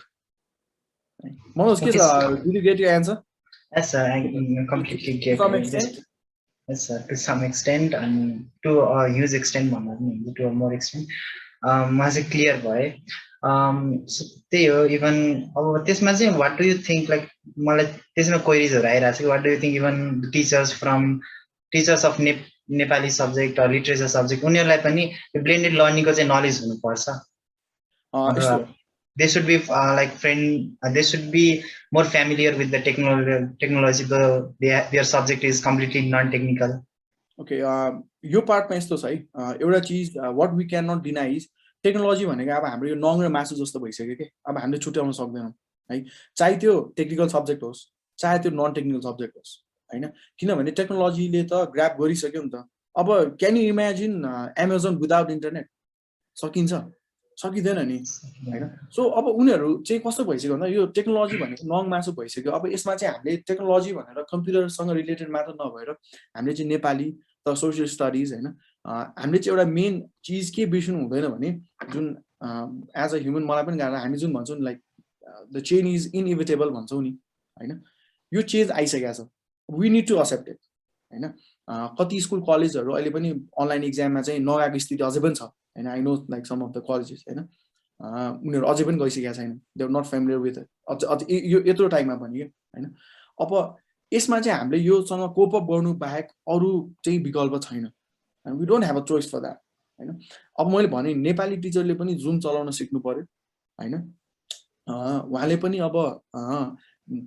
मनोज के छ, did you get your answer? Yes, sir. I completely get some it. extent? Yes, sir. To some extent, and to a huge extent, to a more extent, म चाहिँ क्लियर भए। त्यही हो। इभन अब त्यसमा चाहिँ what do you think, like मलाई त्यसमा क्वेरिजहरू आइरहेको छ। What do you think even teachers of Nepali subject or literature subject उनीहरूलाई पनि ब्लेन्डेड लर्निङको चाहिँ नलेज हुनुपर्छ। They should be they should be more familiar with the technology, though their subject is completely non-technical. Okay, यो पार्टमा यस्तो छ है, एउटा चिज what we cannot deny is technology भनेको अब हाम्रो यो नङ र मासु जस्तो भइसक्यो कि अब हामीले छुट्याउन सक्दैनौँ है, चाहे त्यो टेक्निकल सब्जेक्ट होस् चाहे त्यो नन टेक्निकल सब्जेक्ट होस् होइन। किनभने टेक्नोलोजीले त ग्राब गरिसक्यो नि त। अब can you imagine Amazon without internet? सकिन्छ? सकिँदैन नि होइन। सो अब उनीहरू चाहिँ कस्तो भइसक्यो भन्दा यो टेक्नोलोजी भनेको नङ मासु भइसक्यो। अब यसमा चाहिँ हामीले टेक्नोलोजी भनेर कम्प्युटरसँग रिलेटेड मात्र नभएर हामीले चाहिँ नेपाली त सोसियल स्टडिज होइन, हामीले चाहिँ एउटा मेन चिज के बिर्सिनु हुँदैन भने जुन एज अ ह्युमन मलाई पनि गाह्रो, हामी जुन भन्छौँ like the change is inevitable भन्छौँ नि होइन, यो चेन्ज आइसकेको छ, we need to accept it होइन। कति स्कुल कलेजहरू अहिले पनि अनलाइन इक्जाममा चाहिँ नगएको स्थिति अझै पनि छ होइन। I know like some of the colleges होइन, उनीहरू अझै पनि गइसकेका छैन, they are not familiar with it अझ यो यत्रो टाइममा पनि होइन। अब यसमा चाहिँ हामीले योसँग कोप अप गर्नु बाहेक अरू चाहिँ विकल्प छैन, we don't have a choice for that होइन। अब मैले भने नेपाली टिचरले पनि जुम चलाउन सिक्नु पर्यो होइन, उहाँले पनि अब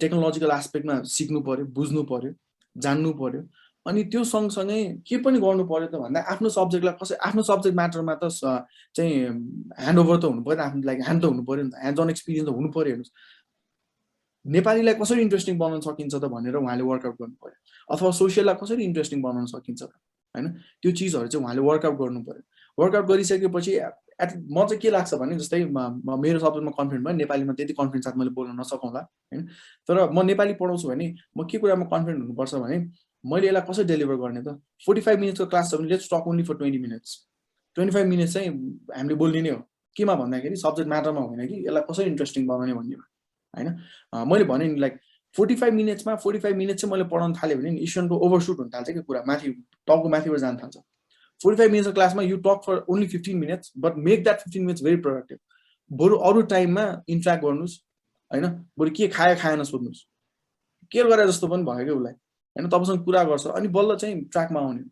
टेक्नोलोजिकल एस्पेक्टमा सिक्नु पर्यो, बुझ्नु पर्यो, जान्नु पर्यो। अनि त्यो सँगसँगै के पनि गर्नु पर्यो त भन्दा आफ्नो सब्जेक्टलाई आफ्नो सब्जेक्ट म्याटरमा त चाहिँ ह्यान्ड ओभर त हुनु पर्यो, आफ्नो लागि ह्यान्ड त हुनु पर्यो नि त, ह्यान्ड अन एक्सपिरियन्स त हुनु पर्यो। हेर्नुहोस् नेपालीलाई कसरी इन्ट्रेस्टिङ बनाउन सकिन्छ त भनेर उहाँले वर्कआउट गर्नु पर्यो, अथवा सोसियललाई कसरी इन्ट्रेस्टिङ बनाउन सकिन्छ त होइन, त्यो चिजहरू चाहिँ उहाँले वर्कआउट गर्नु पर्यो। वर्कआउट गरिसकेपछि म चाहिँ के लाग्छ भने जस्तै मेरो सब्जेक्टमा कन्फिडेन्ट भयो, नेपालीमा त्यति कन्फिडेन्स साथ मैले बोल्न नसकौँला होइन, तर म नेपाली पढाउँछु भने म के कुरामा कन्फिडेन्ट हुनुपर्छ भने मैले यसलाई कसरी डेलिभर गर्ने त। 45 मिनट्सको क्लास छ भने let's talk only for 20 minutes. 25 minutes चाहिँ हामीले बोल्ने नै हो, केमा भन्दाखेरि सब्जेक्ट म्याटरमा होइन कि यसलाई कसरी इन्ट्रेस्टिङ बनाउने भन्नेमा होइन। मैले भने नि लाइक 45 मिनट्समा 45 मिनट चाहिँ मैले पढाउन थालेँ भने नि स्टुडेन्टको ओभरसुट हुन थाल्छ कि कुरा, माथि टकको माथिबाट जान थाल्छ। 45 मिनट्सको क्लासमा you talk for only 15 minutes but make that 15 minutes very productive. बरु अरू टाइममा इन्ट्र्याक्ट गर्नुहोस् होइन, बरु के खायो खाएन सोध्नुहोस्, केयर गरे जस्तो पनि भयो कि उसलाई होइन, तपाईँसँग कुरा गर्छ अनि बल्ल चाहिँ ट्र्याकमा आउने।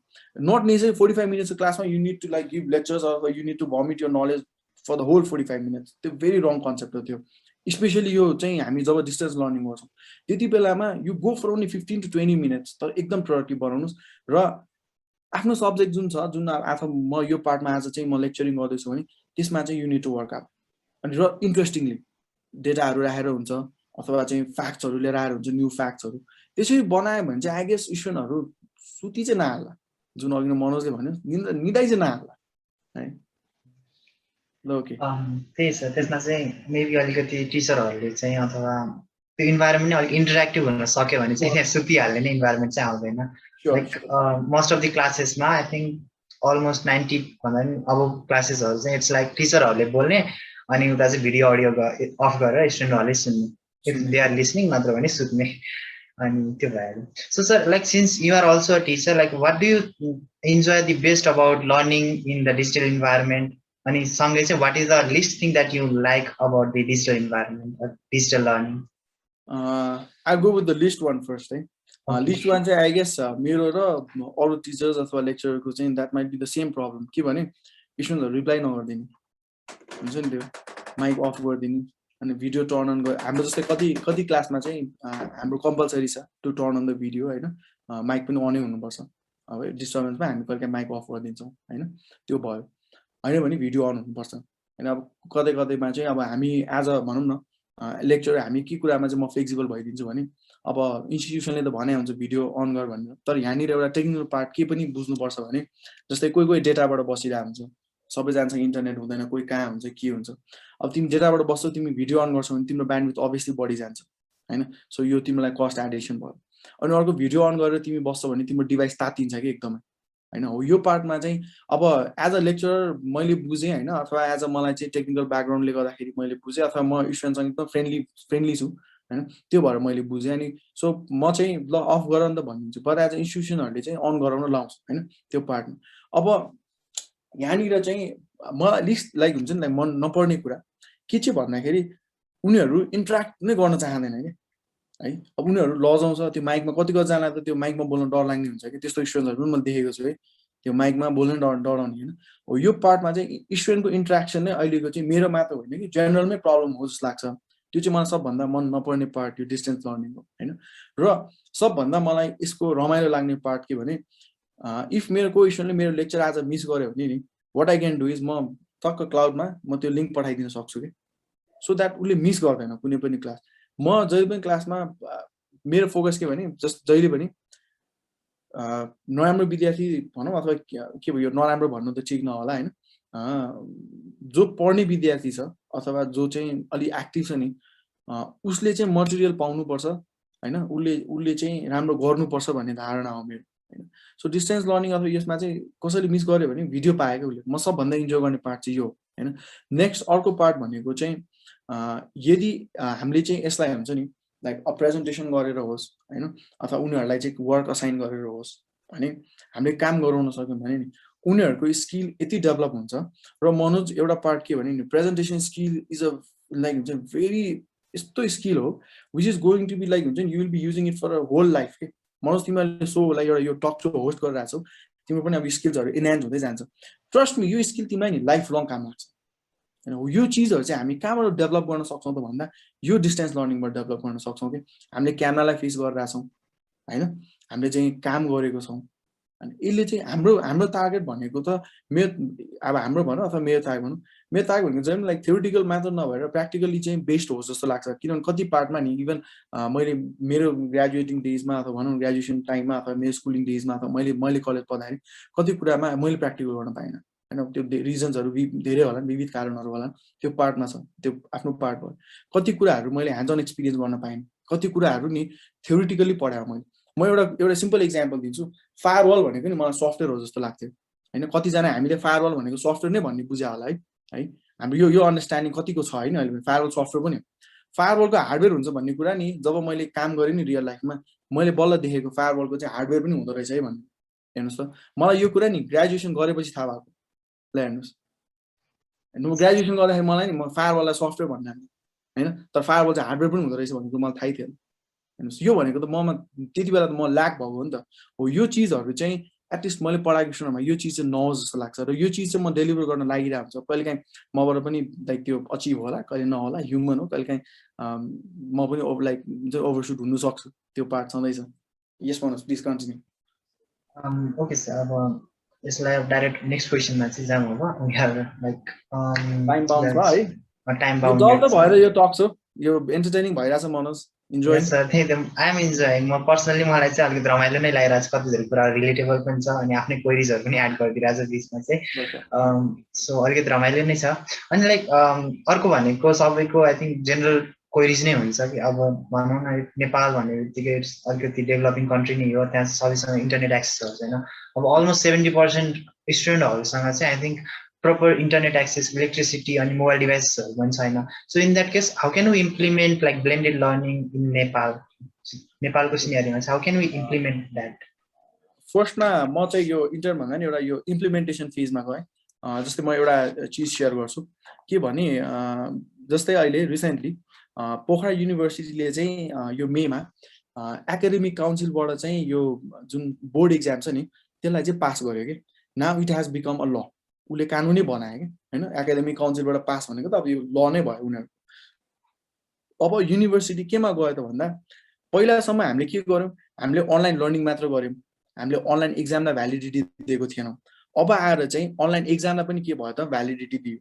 नट नेसेसरी 45 मिनट्सको क्लासमा you need to like give lectures अथवा you need to vomit your knowledge for the whole 45 minutes. त्यो भेरी रङ कन्सेप्ट हो त्यो, स्पेसली यो चाहिँ हामी जब डिस्टेन्स लर्निङ गर्छौँ त्यति बेलामा you go for only 15 to 20 minutes, तर एकदम प्रोडक्टिभ बनाउनुहोस्। र आफ्नो सब्जेक्ट जुन छ, जुन अथवा म यो पार्टमा आज चाहिँ म लेक्चरिङ गर्दैछु भने त्यसमा चाहिँ you need to work out. अनि र इन्ट्रेस्टिङली डेटाहरू राखेर हुन्छ अथवा चाहिँ फ्याक्ट्सहरू लिएर आएर हुन्छ, न्यू फ्याक्ट्सहरू त्यसरी बनायो भने चाहिँ आई गेस स्टुडेन्टहरू सुति चाहिँ नहाल्ला, जुन अघि मनोजले भन्यो निदाइ चाहिँ नहाल्ला है। ल ओके, त्यही छ। त्यसमा चाहिँ मेबी अलिकति टिचरहरूले चाहिँ अथवा त्यो इन्भाइरोमेन्ट नै अलिक इन्टरेक्टिभ हुन सक्यो भने चाहिँ त्यहाँ सुतिहाल्ने नै इन्भाइरोमेन्ट चाहिँ आउँदैन। लाइक मोस्ट अफ द क्लासेसमा आई थिङ्क अलमोस्ट 90 भन्दा पनि अब क्लासेसहरू चाहिँ इट्स लाइक टिचरहरूले बोल्ने अनि उता चाहिँ भिडियो अडियो अफ गरेर स्टुडेन्टहरूले सुन्ने, इफ दे आर लिसनिङ, नत्र भने सुत्ने, अनि त्यो भइहाल्यो. So sir, like since you are also a teacher, like what do you enjoy the best about learning in the digital environment, अनि सँगै चाहिँ what is the least thing that you like about the digital environment, digital learning? I go with the least one first है. लिस्ट वान चाहिँ आई गेस मेरो र अरू टिचर्स अथवा लेक्चरको चाहिँ that might be the same problem. के भने स्टुडेन्टहरू रिप्लाई नगरिदिने हुन्छ नि, त्यो माइक अफ गरिदिने अनि भिडियो टर्न अन गर. हाम्रो जस्तै कति क्लासमा चाहिँ हाम्रो कम्पलसरी छ to turn on the video होइन, माइक पनि अनै हुनुपर्छ. अब डिस्टर्बेन्समा हामी कहिले माइक अफ गरिदिन्छौँ होइन, त्यो भयो. होइन भने भिडियो अन हुनुपर्छ होइन. अब कतैमा चाहिँ अब हामी एज अ भनौँ न लेक्चर हामी के कुरामा चाहिँ म फ्लेक्सिबल भइदिन्छु भने, अब इन्स्टिट्युसनले त भने हुन्छ भिडियो अन गर भनेर, तर यहाँनिर एउटा टेक्निकल पार्ट के पनि बुझ्नुपर्छ भने, जस्तै कोही डेटाबाट बसिरहेको हुन्छ, सबैजनासँग इन्टरनेट हुँदैन, कोही कहाँ हुन्छ के हुन्छ. अब तिमी डेटाबाट बस्छौ, तिमी भिडियो अन गर्छौ भने तिम्रो ब्यान्डविड्थ अभियसली बढी जान्छ होइन. सो यो तिमीलाई कस्ट एडिसन भयो. अनि अर्को भिडियो अन गरेर तिमी बस्छौ भने तिम्रो डिभाइस तातिन्छ कि एकदमै होइन. हो यो पार्टमा चाहिँ अब एज अ लेक्चरर मैले बुझेँ होइन, अथवा एज अ मलाई चाहिँ टेक्निकल ब्याकग्राउन्डले गर्दाखेरि मैले बुझेँ, अथवा म स्टुडेन्टसँग एकदम फ्रेन्डली छु होइन, त्यो भएर मैले बुझेँ. अनि सो म चाहिँ ल अफ गर नि त भनिदिन्छु, बट एज अ इन्स्टिट्युसनहरूले चाहिँ अन गराउन लाउँछ होइन त्यो पार्टमा. अब यहाँनिर चाहिँ मलाई लिस्ट लाइक हुन्छ नि, मन नपर्ने कुरा के चाहिँ भन्दाखेरि उनीहरू इन्ट्राक्ट नै गर्न चाहँदैन क्या है. अब उनीहरू लजाउँछ त्यो माइकमा, कतिजनालाई त त्यो माइकमा बोल्न डर लाग्ने हुन्छ कि, त्यस्तो स्टुडेन्टहरू पनि मैले देखेको छु है, त्यो माइकमा बोल्न डराउने होइन. हो यो पार्टमा चाहिँ स्टुडेन्टको इन्ट्राक्सन नै अहिलेको चाहिँ मेरो मात्र होइन कि जेनरलमै प्रब्लम हो जस्तो लाग्छ. त्यो चाहिँ मलाई सबभन्दा मन नपर्ने पार्ट यो डिस्टेन्स लर्निङको होइन. र सबभन्दा मलाई यसको रमाइलो लाग्ने पार्ट के भने, इफ मेरो को स्टुडेन्टले मेरो लेक्चर आज मिस गर्यो भने नि, what I can do is म टक्क क्लाउडमा म त्यो लिङ्क पठाइदिन सक्छु कि, सो द्याट उसले मिस गर्दैन कुनै पनि क्लास. म जहिले पनि क्लासमा मेरो फोकस के भने, जस्ट जहिले पनि नराम्रो विद्यार्थी भनौँ अथवा के भयो नराम्रो भन्नु त ठिक नहोला होइन, जो पढ्ने विद्यार्थी छ अथवा जो चाहिँ अलि एक्टिभ छ नि, उसले चाहिँ मटेरियल पाउनुपर्छ होइन, उसले चाहिँ राम्रो गर्नुपर्छ भन्ने धारणा हो मेरो होइन. सो डिस्टेन्स लर्निङ अथवा यसमा चाहिँ कसैले मिस गर्यो भने भिडियो पायो क्या उसले. म सबभन्दा इन्जोय गर्ने पार्ट चाहिँ यो होइन. नेक्स्ट अर्को पार्ट भनेको चाहिँ यदि हामीले चाहिँ यसलाई हुन्छ नि लाइक अ प्रेजेन्टेसन गरेर होस् होइन, अथवा उनीहरूलाई चाहिँ वर्क असाइन गरेर होस् भने हामीले काम गराउन सक्यौँ भने नि उनीहरूको स्किल यति डेभलप हुन्छ. र मनोज एउटा पार्ट के भने नि, presentation skill is a like हुन्छ भेरी यस्तो स्किल हो which is going to be like हुन्छ नि, you will be using it for a whole life के. मनोज तिमीहरूले सो लाइक एउटा यो टक सो होस्ट गरिरहेको छौ, तिम्रो पनि अब स्किल्सहरू इन्हान्स हुँदै जान्छ. ट्रस्ट मी यो स्किल तिमीलाई नि लाइफ लङ काम लाग्छ होइन. यो चिजहरू चाहिँ हामी कहाँबाट डेभलप गर्न सक्छौँ त भन्दा यो डिस्टेन्स लर्निङबाट डेभलप गर्न सक्छौँ कि हामीले क्यामेरालाई फेस गरिरहेछौँ होइन, हामीले चाहिँ काम गरेको छौँ. अनि यसले चाहिँ हाम्रो टार्गेट भनेको त अब हाम्रो भनौँ अथवा मेरो टार्गेट भनौँ, मेरो टार्गेट भनेको चाहिँ लाइक थ्योरिटिकल मात्र नभएर प्र्याक्टिकली चाहिँ बेस्ट होस् जस्तो लाग्छ. किनभने कति पार्टमा नि इभन मैले मेरो ग्रेजुएटिङ डेजमा अथवा भनौँ ग्रेजुएसन टाइममा अथवा मेरो स्कुलिङ डेजमा अथवा मैले कलेज पढ्दाखेरि कति कुरामा मैले प्र्याक्टिकल गर्न पाइनँ होइन. त्यो रिजन्सहरू धेरै होला, विविध कारणहरू होला, त्यो पार्टमा छ, त्यो आफ्नो पार्ट भयो. कति कुराहरू मैले ह्यान्ड अन एक्सपिरियन्स गर्न पाइनँ, कति कुराहरू नि थ्योरिटिकली पढाएँ मैले. म एउटा सिम्पल इक्जाम्पल दिन्छु. फायरवल भनेको नि मलाई सफ्टवेयर हो जस्तो लाग्थ्यो होइन. कतिजना हामीले फायरवल भनेको सफ्टवेयर नै भन्ने बुझ्यो होला है. हाम्रो यो अन्डरस्ट्यान्डिङ कतिको छ होइन अहिले. फायरवल सफ्टवेयर पनि हो, फायरवलको हार्डवेयर हुन्छ भन्ने कुरा नि जब मैले काम गरेँ नि रियल लाइफमा, मैले बल्ल देखेको फायरवलको चाहिँ हार्डवेयर पनि हुँदो रहेछ है भन्ने. हेर्नुहोस् त, मलाई यो कुरा नि ग्रेजुएसन गरेपछि थाहा भएको. ल हेर्नुहोस्, ग्रेजुएसन गर्दाखेरि मलाई नि म फायरवललाई सफ्टवेयर भन्ने होइन, तर फायरवल चाहिँ हार्डवेयर पनि हुँदो रहेछ भनेको मलाई थाहै थिएन. हेर्नुहोस्, यो भनेको त ममा त्यति बेला त म ल्याक भएको हो नि त. हो यो चिजहरू चाहिँ एटलिस्ट मैले पढाएको स्टुडेन्टमा यो चिज चाहिँ नहोस् जस्तो लाग्छ. र यो चिज चाहिँ म डेलिभर गर्न लागिरहेको हुन्छ. कहिलेकाहीँ मबाट पनि लाइक त्यो अचिभ होला, कहिले नहोला, ह्युमन हो, कहिलेकाहीँ म पनि लाइक ओभरसुट हुनु सक्छु, त्यो पार्ट छँदैछ. Yes Manoj please continue. Okay sir, अब यसलाई डाइरेक्ट नेक्स्ट क्वेसनमा चाहिँ जानु हो. लाइक टाइम बाउन्ड छ है, टाइम बाउन्ड जल त भएर यो टक छ, यो एन्टरटेनिङ भइरहेछ मनोज. इन्जोय सर, त्यही त आई एम इन्जोइङ. म पर्सनली मलाई चाहिँ अलिकति रमाइलो नै लागिरहेको छ, कतिहरू कुरा रिलेटेबल पनि छ अनि आफ्नै क्वेरिजहरू पनि एड गरिदिरहेको छ बिचमा चाहिँ. सो अलिकति रमाइलो नै छ. अनि लाइक अर्को भनेको सबैको आई थिङ्क जेनरल क्वेरिज नै हुन्छ कि अब भनौँ न नेपाल भन्ने बित्तिकै अलिकति डेभलपिङ कन्ट्री नै हो, त्यहाँ सबैसँग इन्टरनेट एक्सेसहरू छैन. अब अलमोस्ट 70% स्टुडेन्टहरूसँग चाहिँ I think proper internet access, electricity, and mobile devices one China. So in that case, how can we implement like blended learning in Nepal? Nepalको scenario, how can we implement that? फर्स्टमा म चाहिँ यो इन्टर्न भन्दा नि एउटा यो इम्प्लिमेन्टेसन फेजमा गएँ जस्तै म एउटा चिज सेयर गर्छु के भने जस्तै अहिले रिसेन्टली पोखरा युनिभर्सिटीले चाहिँ यो मेमा एकाडेमिक काउन्सिलबाट चाहिँ यो जुन बोर्ड इक्जाम छ नि त्यसलाई चाहिँ पास गर्यो कि now it has become a ल उसले कानुनै बनायो कि होइन एकाडेमिक काउन्सिलबाट पास भनेको त अब यो ल नै भयो उनीहरू अब युनिभर्सिटी केमा गयो त भन्दा पहिलासम्म हामीले के गर्यौँ हामीले अनलाइन लर्निङ मात्र गर्यौँ हामीले अनलाइन एक्जामलाई भ्यालिडिटी दिएको थिएनौँ अब आएर चाहिँ अनलाइन एक्जामलाई पनि के भयो त भ्यालिडिटी दियो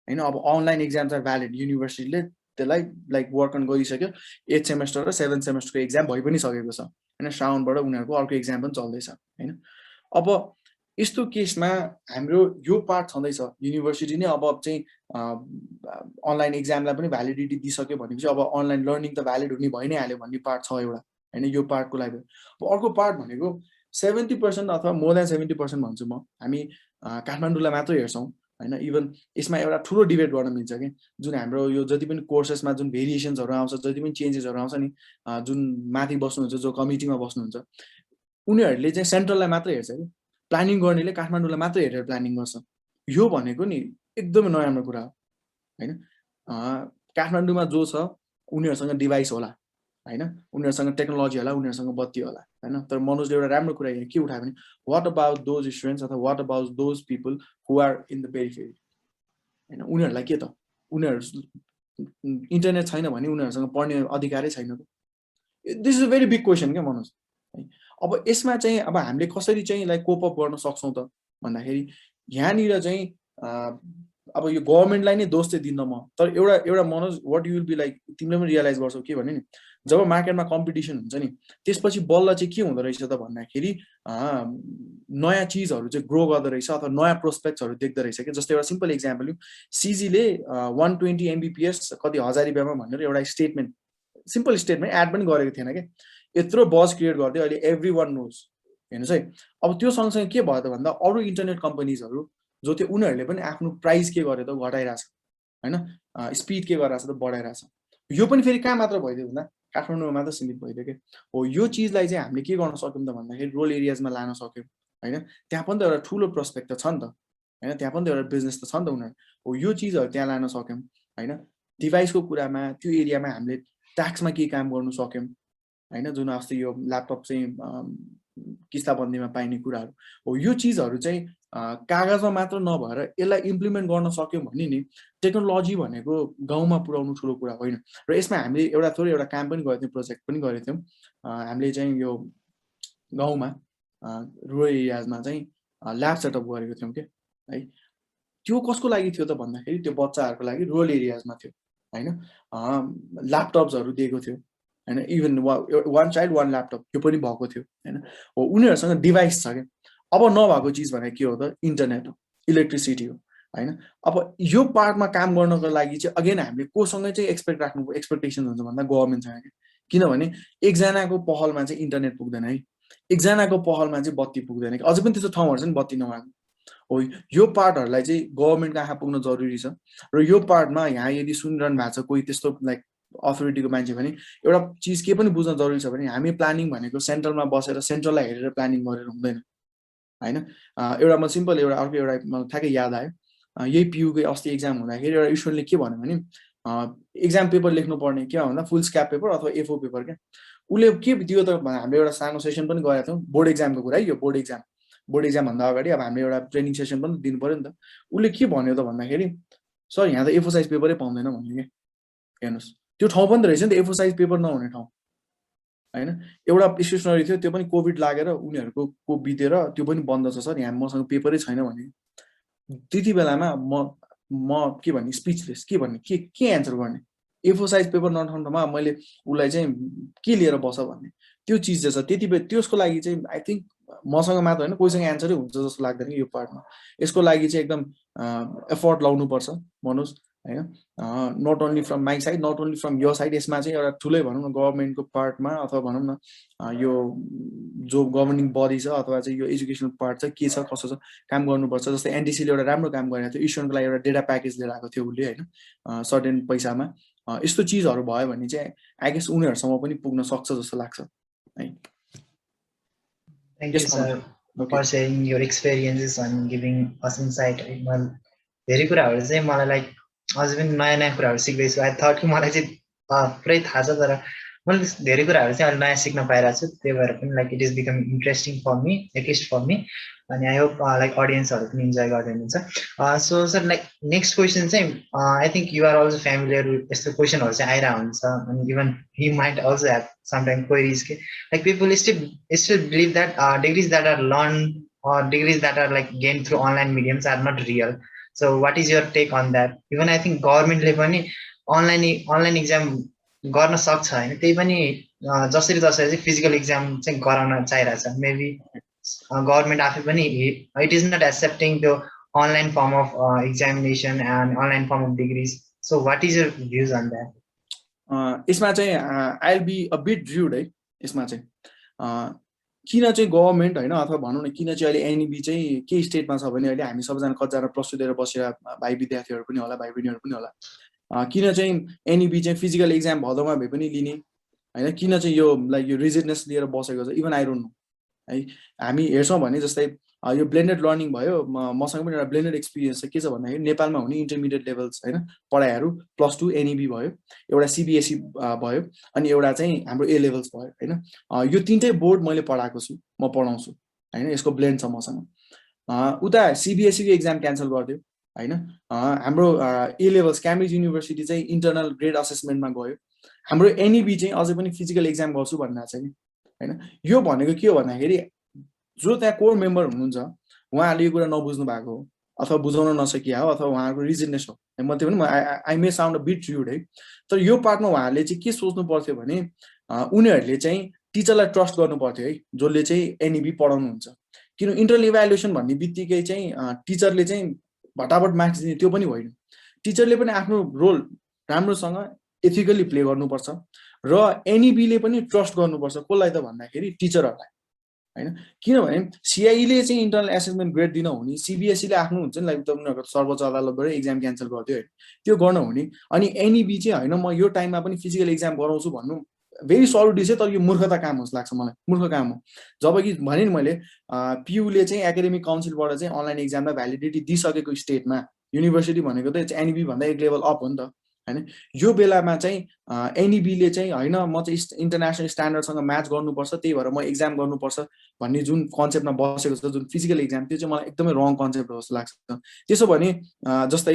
होइन अब अनलाइन एक्जाम चाहिँ भ्यालिड युनिभर्सिटीले त्यसलाई लाइक वर्क अन गरिसक्यो 8th सेमेस्टर र 7th सेमेस्टरको एक्जाम भइ पनि सकेको छ होइन श्रावणबाट उनीहरूको अर्को एक्जाम पनि चल्दैछ होइन अब यस्तो केसमा हाम्रो यो पार्ट छँदैछ युनिभर्सिटी नै अब चाहिँ अनलाइन एक्जामलाई पनि भ्यालिडिटी दिइसक्यो भनेपछि अब अनलाइन लर्निङ त भ्यालिड हुने भइ नै हाल्यो भन्ने पार्ट छ एउटा होइन यो पार्टको लागि अब अर्को पार्ट भनेको 70% अथवा मोर देन 70% भन्छु म हामी काठमाडौँलाई मात्र हेर्छौँ होइन इभन यसमा एउटा ठुलो डिबेट गर्न मिल्छ कि जुन हाम्रो यो जति पनि कोर्सेसमा जुन भेरिएसन्सहरू आउँछ जति पनि चेन्जेसहरू आउँछ नि जुन माथि बस्नुहुन्छ जो कमिटीमा बस्नुहुन्छ उनीहरूले चाहिँ सेन्ट्रललाई मात्र हेर्छ कि प्लानिङ गर्नेले काठमाडौँलाई मात्र हेरेर प्लानिङ गर्छ यो भनेको नि एकदमै नराम्रो कुरा हो होइन काठमाडौँमा जो छ उनीहरूसँग डिभाइस होला होइन उनीहरूसँग टेक्नोलोजी होला उनीहरूसँग बत्ती होला होइन तर मनोजले एउटा राम्रो कुरा के उठायो भने वाट अबाउट दोज स्टुडेन्ट्स अथवा what about those people who are in the periphery होइन उनीहरूलाई के त उनीहरू इन्टरनेट छैन भने उनीहरूसँग पढ्ने अधिकारै छैन त this is a very big question क्या मनोज है अब यसमा चाहिँ अब हामीले कसरी चाहिँ लाइक कोप अप गर्न सक्छौँ त भन्दाखेरि यहाँनिर चाहिँ अब यो गभर्मेन्टलाई नै दोष चाहिँ दिन्न म तर एउटा Manoj what you will be like तिमीले पनि रियलाइज गर्छौ के भने नि जब मार्केटमा कम्पिटिसन हुन्छ नि त्यसपछि बल्ल चाहिँ के हुँदो रहेछ त भन्दाखेरि नयाँ चिजहरू चाहिँ ग्रो गर्दो रहेछ अथवा नयाँ प्रोस्पेक्ट्सहरू देख्दो रहेछ कि जस्तै एउटा सिम्पल इक्जाम्पल सिजीले 120 MBPS कति 1000 रुपियाँमा भनेर एउटा स्टेटमेन्ट सिम्पल स्टेटमेन्ट एड पनि गरेको थिएन कि यत्रो बज क्रिएट गर्थ्यो अहिले एभ्री वान नोज हेर्नुहोस् है अब त्यो सँगसँगै के भयो त भन्दा अरू इन्टरनेट कम्पनीजहरू जो थियो उनीहरूले पनि आफ्नो प्राइस के गर्यो त घटाइरहेछ होइन स्पिड के गरिरहेछ त बढाइरहेछ यो पनि फेरि कहाँ मात्र भइदियो भन्दा काठमाडौँमा मात्र सीमित भइदियो कि हो यो चिजलाई चाहिँ हामीले के गर्न सक्यौँ त भन्दाखेरि रुरल एरियाजमा लान सक्यौँ होइन त्यहाँ पनि त एउटा ठुलो प्रोस्पेक्ट त छ नि त होइन त्यहाँ पनि त एउटा बिजनेस त छ नि त उनीहरू हो यो चिजहरू त्यहाँ लान सक्यौँ होइन डिभाइसको कुरामा त्यो एरियामा हामीले ट्याक्समा के काम गर्नु सक्यौँ होइन जुन अस्ति यो ल्यापटप चाहिँ किस्ताबन्दीमा पाइने कुराहरू हो यो चिजहरू चाहिँ कागजमा मात्र नभएर यसलाई इम्प्लिमेन्ट गर्न सक्यौँ भने नि टेक्नोलोजी भनेको गाउँमा पुर्याउनु ठुलो कुरा होइन र यसमा हामीले एउटा काम पनि गरेको थियौँ प्रोजेक्ट पनि गरेको थियौँ हामीले चाहिँ यो गाउँमा रुरल एरियाजमा चाहिँ ल्याब सेटअप गरेको थियौँ कि है त्यो कसको लागि थियो त भन्दाखेरि त्यो बच्चाहरूको लागि रुरल एरियाजमा थियो होइन ल्यापटप्सहरू दिएको थियो होइन even one child one laptop त्यो पनि भएको थियो होइन हो उनीहरूसँग डिभाइस छ क्या अब नभएको चिज भनेको के हो त इन्टरनेट हो इलेक्ट्रिसिटी हो होइन अब यो पार्टमा काम गर्नको लागि चाहिँ अगेन हामीले कोसँग चाहिँ एक्सपेक्टेसन हुन्छ भन्दा गभर्मेन्टसँग किनभने एकजनाको पहलमा चाहिँ इन्टरनेट पुग्दैन है एकजनाको पहलमा चाहिँ बत्ती पुग्दैन कि अझै पनि त्यस्तो ठाउँहरू छ नि बत्ती नभएको हो यो पार्टहरूलाई चाहिँ गभर्मेन्टको आँखा पुग्न जरुरी छ र यो पार्टमा यहाँ यदि सुनिरहनु भएको छ कोही त्यस्तो लाइक अथोरिटीको मान्छे भने एउटा चिज के पनि बुझ्न जरुरी छ भने हामी प्लानिङ भनेको सेन्ट्रलमा बसेर सेन्ट्रललाई हेरेर प्लानिङ गरेर हुँदैन होइन एउटा म सिम्पल अर्को एउटा मलाई ठ्याक्कै याद आयो यही पियुकै अस्ति एक्जाम हुँदाखेरि एउटा स्टुडेन्टले के भन्यो भने एक्जाम पेपर लेख्नु पर्ने के भन्दा फुल स्क्याप पेपर अथवा A4 पेपर क्या उसले के दियो त हामीले एउटा सानो सेसन पनि गरेका थियौँ बोर्ड एक्जामको कुरा है यो बोर्ड एक्जाम भन्दा अगाडि अब हामीले एउटा ट्रेनिङ सेसन पनि दिनु पर्यो नि त उसले के भन्यो त भन्दाखेरि सर यहाँ त A4 साइज पेपरै पाउँदैन भन्यो कि हेर्नुहोस् त्यो ठाउँ पनि त रहेछ नि त A4 साइज पेपर नहुने ठाउँ होइन एउटा स्टेसनरी थियो त्यो पनि कोभिड लागेर उनीहरूको बितेर त्यो पनि बन्द छ सर यहाँ मसँग पेपरै छैन भने त्यति बेलामा म के भन्ने स्पिचलेस के भन्ने के एन्सर गर्ने A4 साइज पेपर नठाउँदामा मैले उसलाई चाहिँ के लिएर बस भन्ने त्यो चिज चाहिँ छ त्यति बेला त्यसको लागि चाहिँ आई थिङ्क मसँग मात्र होइन कोहीसँग एन्सरै हुन्छ जस्तो लाग्दैन यो पार्टमा यसको लागि चाहिँ एकदम एफोर्ट लाउनुपर्छ मनोज हैन not only from my side not only from your side यसमा चाहिँ एउटा ठुलै भनौँ न गभर्मेन्टको पार्टमा अथवा भनौँ न यो जो गभर्निङ बडी छ अथवा चाहिँ यो एजुकेसनल पार्ट छ के छ कसो छ काम गर्नुपर्छ जस्तै एनटिसीले एउटा राम्रो काम गरेको थियो इस्टर्नको लागि एउटा डेटा प्याकेज लिएर आएको थियो उसले हैन सर्टेन पैसामा यस्तो चिजहरू भयो भने चाहिँ आई गेस उनीहरूसम्म पनि पुग्न सक्छ जस्तो लाग्छ है Thank you, sir, for sharing your experiences and giving us insight. धेरै कुराहरू चाहिँ मलाई लाइक अझै पनि नयाँ नयाँ कुराहरू सिक्दैछु आई थट कि मलाई चाहिँ पुरै थाहा छ तर मैले धेरै कुराहरू चाहिँ अहिले नयाँ सिक्न पाइरहेको छु त्यही भएर पनि like it is become interesting for me at least for me अनि आई होप लाइक अडियन्सहरू पनि इन्जोय गर्दै हुनुहुन्छ so sir like next question चाहिँ I think you are also familiar यस्तो क्वेसनहरू चाहिँ आइरहेको हुन्छ अनि even he might also have sometime queries के like people still believe that degrees that are learned or degrees that are like gained through online mediums are not real. So what is your take on that? Even I think government ले पनि online exam गर्न सक्छ हैन त्यही पनि जसरी चाहिँ physical exam चाहिँ गराउन चाहिरहेको छ maybe government आफै पनि it is not accepting the online form of examination and online form of degrees. So what is your views on that? यसमा चाहिँ I'll be a bit rude है यसमा चाहिँ किन चाहिँ गभर्मेन्ट हैन अथवा भनौँ न किन चाहिँ अहिले एनइबी चाहिँ के स्टेटमा छ भने अहिले हामी सबजना कतिजना प्लस 2 दिएर बसेर भाइ विद्यार्थीहरू पनि होला भाइ बहिनीहरू पनि होला किन चाहिँ एनइबी चाहिँ फिजिकल एक्जाम भदौमा भए पनि लिने हैन किन चाहिँ यो लाइक यो रिजिडनेस लिएर बसेको छ इभन आई डोन्ट नो है हामी हेर्छौँ भने जस्तै यो ब्लेन्डेड लर्निङ भयो मसँग पनि एउटा ब्लेन्डेड एक्सपिरियन्स छ के छ भन्दाखेरि नेपालमा हुने इन्टरमिडिएट लेभल्स हैन पढाइहरू +2 एनइबी भयो एउटा सीबीएसई भयो अनि एउटा चाहिँ हाम्रो ए लेभल्स भयो हैन यो तीनटै बोर्ड मैले पढाएको छु म पढाउँछु हैन यसको ब्लेन्ड छ मसँग उता सीबीएसई को एक्जाम क्यान्सल गरिदियो हैन हाम्रो ए लेभल्स क्याम्ब्रिज युनिभर्सिटी चाहिँ इन्टरनल ग्रेड असेसमेन्टमा गयो हाम्रो एनइबी चाहिँ अझै पनि फिजिकल एक्जाम गर्छु भन्ने छ नि हैन यो भनेको के हो भन्दाखेरि जो त्यहाँ कोर मेम्बर हुनुहुन्छ उहाँहरूले यो कुरा नबुझ्नु भएको हो अथवा बुझाउन नसकिया हो अथवा उहाँहरूको रिजनेस हो म त्यो पनि I may sound a bit rude है तर यो पार्टमा उहाँहरूले चाहिँ के सोच्नु पर्थ्यो भने उनीहरूले चाहिँ टिचरलाई ट्रस्ट गर्नु पर्थ्यो है जसले चाहिँ एनइबी पढाउनुहुन्छ किन इन्टरनल इभ्यालुएसन भन्ने बित्तिकै चाहिँ टिचरले चाहिँ भटाभट मार्क्स दिने त्यो पनि होइन टिचरले पनि आफ्नो रोल राम्रोसँग एथिकली प्ले गर्नुपर्छ र एनइबीले पनि ट्रस्ट गर्नुपर्छ कसलाई त भन्दाखेरि टिचरहरूलाई हैन किनभने सीआईले चाहिँ इन्टरनल एसेसमेन्ट ग्रेड दिन हुने सीबीएसईले आफ्नो हुन्छ नि लाइक उनीहरूको सर्वोच्च अदालतबाट एक्जाम क्यान्सल गरिदियो हैन त्यो गर्न हुने अनि एनइबी चाहिँ हैन म यो टाइममा पनि फिजिकल एक्जाम गराउँछु भन्नु भेरी सलिड छ तर यो मूर्खता काम जस्तो लाग्छ मलाई मूर्ख काम हो जबकि भने नि मैले पीयूले चाहिँ एकाडेमिक काउन्सिलबाट चाहिँ अनलाइन एक्जामलाई भ्यालिडिटी दिइसकेको स्टेटमा युनिभर्सिटी भनेको त एनइबी भन्दा एक लेभल अप हो नि त हैन यो बेलामा चाहिँ एनइबीले चाहिँ हैन म चाहिँ इन्टरनेसनल स्ट्यान्डर्डसँग म्याच गर्नुपर्छ त्यही भएर म एक्जाम गर्नुपर्छ भन्ने जुन कन्सेप्टमा बसेको छ जुन फिजिकल एक्जाम त्यो चाहिँ मलाई एकदमै रङ कन्सेप्ट हो जस्तो लाग्छ त्यसो भने जस्तै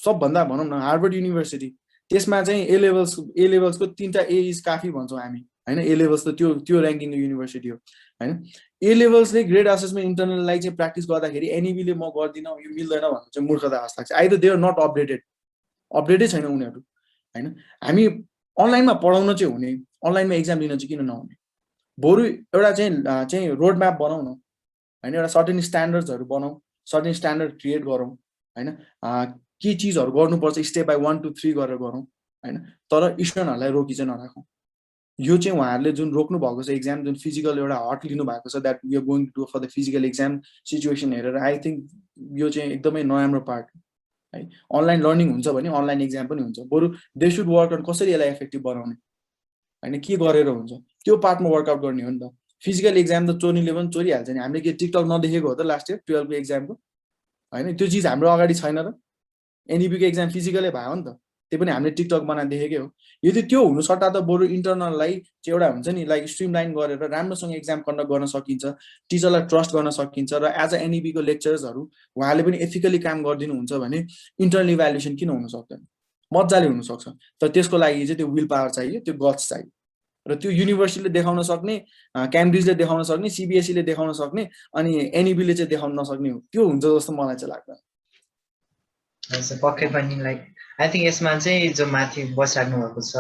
सबभन्दा भनौँ न हार्वर्ड युनिभर्सिटी त्यसमा चाहिँ ए लेभल्सको 3टा ए इज काफी भन्छौँ हामी हैन ए लेभल्स त त्यो र्याङ्किङको युनिभर्सिटी हो हैन ए लेभल्सले ग्रेड असेसमेन्ट इन्टरनललाई चाहिँ प्र्याक्टिस गर्दाखेरि एनइबीले म गर्दिनँ यो मिल्दैन भन्नु चाहिँ मूर्खता जस्तो लाग्छ आइदर दे आर नट अपडेटै छैन उनीहरू हैन हामी अनलाइनमा पढाउन चाहिँ हुने अनलाइनमा एक्जाम दिन चाहिँ किन नहुने बरु एउटा चाहिँ रोड म्याप बनाऊ न हैन एउटा सर्टेन स्ट्यान्डर्ड्सहरू बनाऊ सर्टेन स्ट्यान्डर्ड क्रिएट गरौँ हैन के चिजहरू गर्नुपर्छ स्टेप बाई 1 2 3 गरेर गरौँ हैन तर स्टुडेन्टहरूलाई रोकी चाहिँ नराखौँ यो चाहिँ उहाँहरूले जुन रोक्नु भएको छ एक्जाम जुन फिजिकल एउटा हट लिनु भएको छ that we are going to for the physical exam situation हेरेर आई थिङ्क यो चाहिँ एकदमै नराम्रो पार्ट है अनलाइन लर्निङ हुन्छ भने अनलाइन एक्जाम पनि हुन्छ बरु दे सुड वर्क अन कसरी यसलाई इफेक्टिभ बनाउने हैन के गरेर हुन्छ त्यो पार्टमा वर्कआउट गर्ने हो नि त फिजिकल एक्जाम त चोरीले पनि चोरिहाल्छ नि हामीले के टिकटक नदेखेको हो त लास्ट इयर 12 को एक्जामको हैन त्यो चिज हाम्रो अगाडि छैन र एनइबी को एक्जाम फिजिकलै भयो नि त त्यो पनि हामीले टिकटक बनाएर देखेकै हो यदि त्यो हुनु सट्टा त बरु इन्टरनललाई चाहिँ एउटा हुन्छ नि लाइक स्ट्रिमलाइन गरेर राम्रोसँग एक्जाम कन्डक्ट गर्न सकिन्छ टिचरलाई ट्रस्ट गर्न सकिन्छ र एज अ एनइबी को लेक्चर्सहरू उहाँले पनि एथिकली काम गरिदिनुहुन्छ भने इन्टरनल इभ्यालुएसन किन हुन सक्दैन मजाले हुन सक्छ तर त्यसको लागि चाहिँ त्यो विल पावर चाहियो त्यो गट्स चाहियो र त्यो युनिभर्सिटीले देखाउन सक्ने क्याम्ब्रिजले देखाउन सक्ने सीबीएसईले देखाउन सक्ने अनि एनइबीले चाहिँ देखाउन नसक्ने हो त्यो हुन्छ जस्तो मलाई चाहिँ लाग्दैन पक्कै पनि लाइक आई थिङ्क यसमा चाहिँ जो माथि बसिराख्नु भएको छ